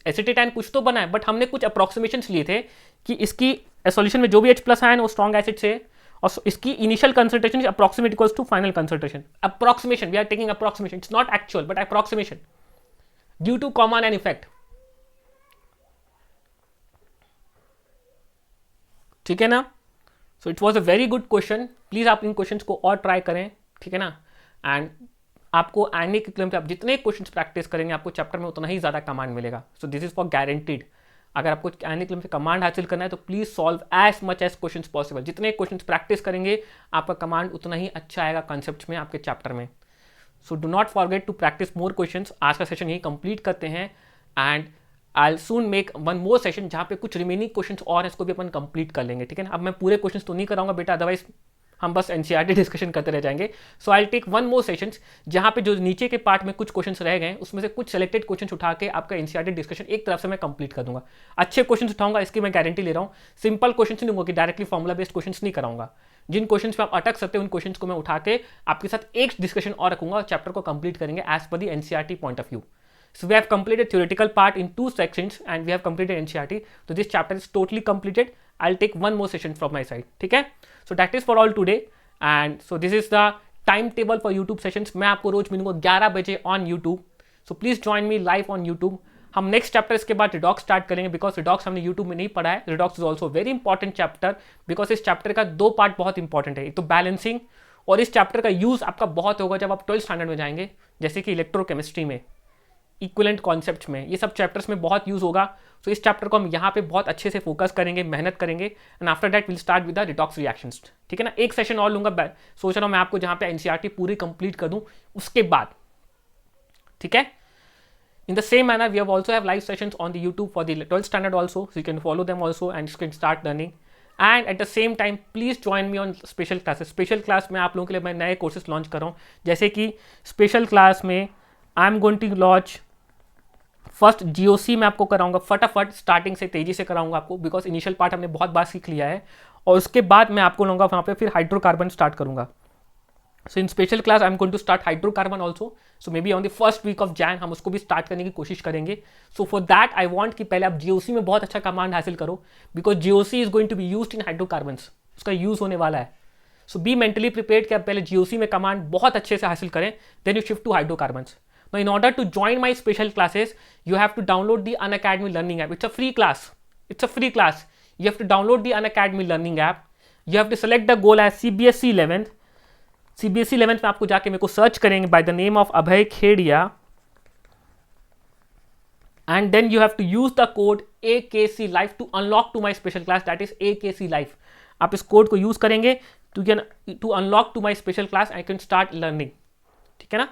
एसिटेट आयन कुछ तो बना है, बट हमने कुछ अप्रोक्सीमेशंस लिए थे कि इसकी सॉल्यूशन में जो भी H+ आयन वो स्ट्रॉन्ग एसिड से, और इसकी initial concentration approximate equals to final concentration. Approximation, we are taking approximation, it's not actual but approximation due to common ion effect, ठीक है ना। So it was a very good question, please आप इन questions को और try करें, ठीक है ना। एंड आपको आने के क्लेम पे आप जितने क्वेश्चंस प्रैक्टिस करेंगे आपको चैप्टर में उतना ही ज़्यादा कमांड मिलेगा। सो दिस इज फॉर गारंटीड। अगर आपको आने के क्लेम पे कमांड हासिल करना है तो please solve as much as questions possible. जितने क्वेश्चंस प्रैक्टिस करेंगे आपका कमांड उतना ही अच्छा आएगा कॉन्सेप्ट में आपके चैप्टर में। So do not forget to practice more questions. आज का सेशन यही कंप्लीट करते हैं and I will soon make one more session जहाँ पे कुछ रिमेनिंग क्वेश्चंस और इसको भी अपन कंप्लीट कर लेंगे, ठीक है ना। अब मैं पूरे क्वेश्चंस तो नहीं कराऊंगा बेटा, अदरवाइज हम बस एनसीईआरटी डिस्कशन करते रह जाएंगे. So I take one more sessions जहाँ पे जो नीचे के पार्ट में कुछ क्वेश्चंस रह गए उसमें से कुछ सेलेक्टेड क्वेश्चंस उठा के आपका एनसीईआरटी डिस्कशन एक तरफ से मैं कंप्लीट कर दूंगा. अच्छे क्वेश्चंस उठाऊंगा, इसकी मैं गारंटी ले रहा हूँ. सिंपल क्वेश्चंस नहीं दूंगा कि डायरेक्टली फॉर्मुला बेस्ड क्वेश्चंस नहीं कराऊंगा. जिन क्वेश्चंस पे आप अटक सकते हैं उन क्वेश्चंस को मैं उठा के आपके साथ एक डिस्कशन और रखूंगा, चैप्टर को कंप्लीट करेंगे as per the NCERT point of view. So we have completed theoretical part in 2 sections and we have completed NCERT. So this chapter is totally completed. I'll take one more session from my side. ठीक है? So that is for all today. And so this is the timetable for YouTube sessions. मैं आपको रोज मिलूंगा 11 बजे on YouTube. So please join me live on YouTube. हम next chapter इसके बाद redox start करेंगे बिकॉज रिडॉक्स हमने यूट्यूब में नहीं पढ़ा है. Redox is also very important chapter because इस चैप्टर का 2 पार्ट बहुत इंपॉर्टेंट है. एक तो बैलेंसिंग, और इस चैप्टर का यूज आपका बहुत होगा जब आप 12th स्टैंडर्ड में जाएंगे, जैसे कि इलेक्ट्रोकेमिस्ट्री में, इक्विवेलेंट कॉन्सेप्ट्स में, ये सब चैप्टर्स में बहुत यूज होगा. सो इस चैप्टर को हम यहाँ पे बहुत अच्छे से फोकस करेंगे, मेहनत करेंगे, and after that will start with the redox reactions. ठीक है ना? एक सेशन और लूंगा, सोच रहा हूँ मैं आपको जहाँ पे एनसीईआरटी पूरी कंप्लीट कर दूँ उसके बाद. ठीक है? In the same manner, we also have live sessions on the YouTube for the 12th standard also, so you can follow them also and you can start learning. And at the same time, please join me on special classes. Special class में आप लोगों के लिए मैं नए courses launch कर रहा हूँ, जैसे कि special class में I am going to launch first GOC में आपको कराऊंगा फटाफट, स्टार्टिंग से तेजी से कराऊंगा आपको, बिकॉज इनिशियल पार्ट हमने बहुत बार सीख लिया है. और उसके बाद मैं आपको लूँगा वहाँ पे फिर हाइड्रोकार्बन स्टार्ट करूँगा. So in special class I am going to start hydrocarbon also. So maybe on the first week of Jan हम उसको भी स्टार्ट करने की कोशिश करेंगे. So for that I want कि पहले आप GOC में बहुत अच्छा कमांड हासिल करो, because GOC is going to be used in hydrocarbons. उसका यूज होने वाला है. सो बी मेंटली प्रिपेयर्ड कि आप पहले GOC में कमांड बहुत अच्छे से हासिल करें, then you shift to hydrocarbons. Now, in order to join my special classes, you have to download the Unacademy Learning app. It's a free class. It's a free class. You have to download the Unacademy Learning app. You have to select the goal as CBSE 11th. CBSE 11th में आपको जाके मेरे को search करेंगे by the name of Abhay Khedia. And then you have to use the code AKC Life to unlock to my special class. That is AKC Life. आप इस code को use करेंगे to unlock to my special class. I can start learning. ठीक है ना?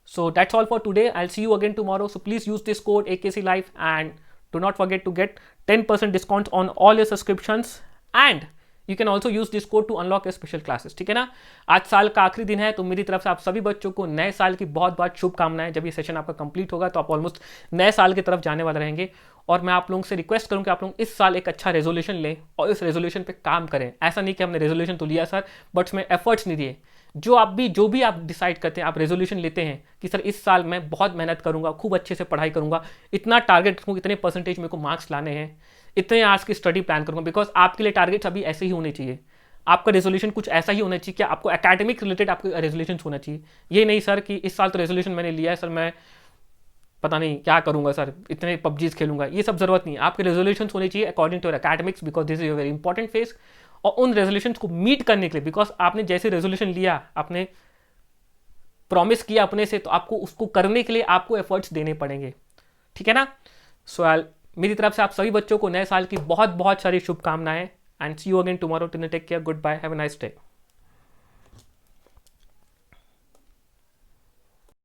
So that's all for today. I'll see you again tomorrow. So please use this code AKC Life and do not forget to get 10% discount on all your subscriptions. And you can also use this code to unlock your special classes. ठीक है ना? आज साल का आखिरी दिन है, तो मेरी तरफ से आप सभी बच्चों को नए साल की बहुत बहुत शुभकामनाएं. जब ये सेशन आपका कंप्लीट होगा तो आप ऑलमोस्ट नए साल की तरफ जाने वाले रहेंगे. और मैं आप लोगों से रिक्वेस्ट करूं कि आप लोग इस साल एक अच्छा रेजोल्यूशन लें और इस रेजोल्यूशन पे काम करें. ऐसा नहीं कि हमने रेजोल्यूशन तो लिया सर बट उसमें एफर्ट्स नहीं दिए. जो भी आप डिसाइड करते हैं, आप रेजोल्यूशन लेते हैं कि सर इस साल मैं बहुत मेहनत करूंगा, खूब अच्छे से पढ़ाई करूंगा, इतना टारगेट रखूँगा, इतने परसेंटेज मेरे को मार्क्स लाने हैं, इतने आज की स्टडी प्लान करूंगा. बिकॉज आपके लिए टारगेट्स अभी ऐसे ही होने चाहिए. आपका रेजोल्यूशन कुछ ऐसा ही होना चाहिए कि आपको एकेडमिक रिलेटेड आपके रेजोल्यूशन होना चाहिए. ये नहीं सर कि इस साल तो रेजोल्यूशन मैंने लिया है सर, मैं पता नहीं क्या करूंगा सर, इतने पबजीज खेलूंगा. ये सब जरूरत नहीं. आपके रेजोल्यूशन होने चाहिए according to academics, because this is a very important phase. और उन रेजोल्यूशन को मीट करने के लिए, बिकॉज आपने जैसे रेजोल्यूशन लिया, आपने प्रॉमिस किया अपने से, तो आपको उसको करने के लिए आपको एफर्ट्स देने पड़ेंगे. ठीक है ना? सो मेरी तरफ से आप सभी बच्चों को नए साल की बहुत बहुत सारी शुभकामनाएं. And see you again tomorrow. Take care. Goodbye. Have a nice day.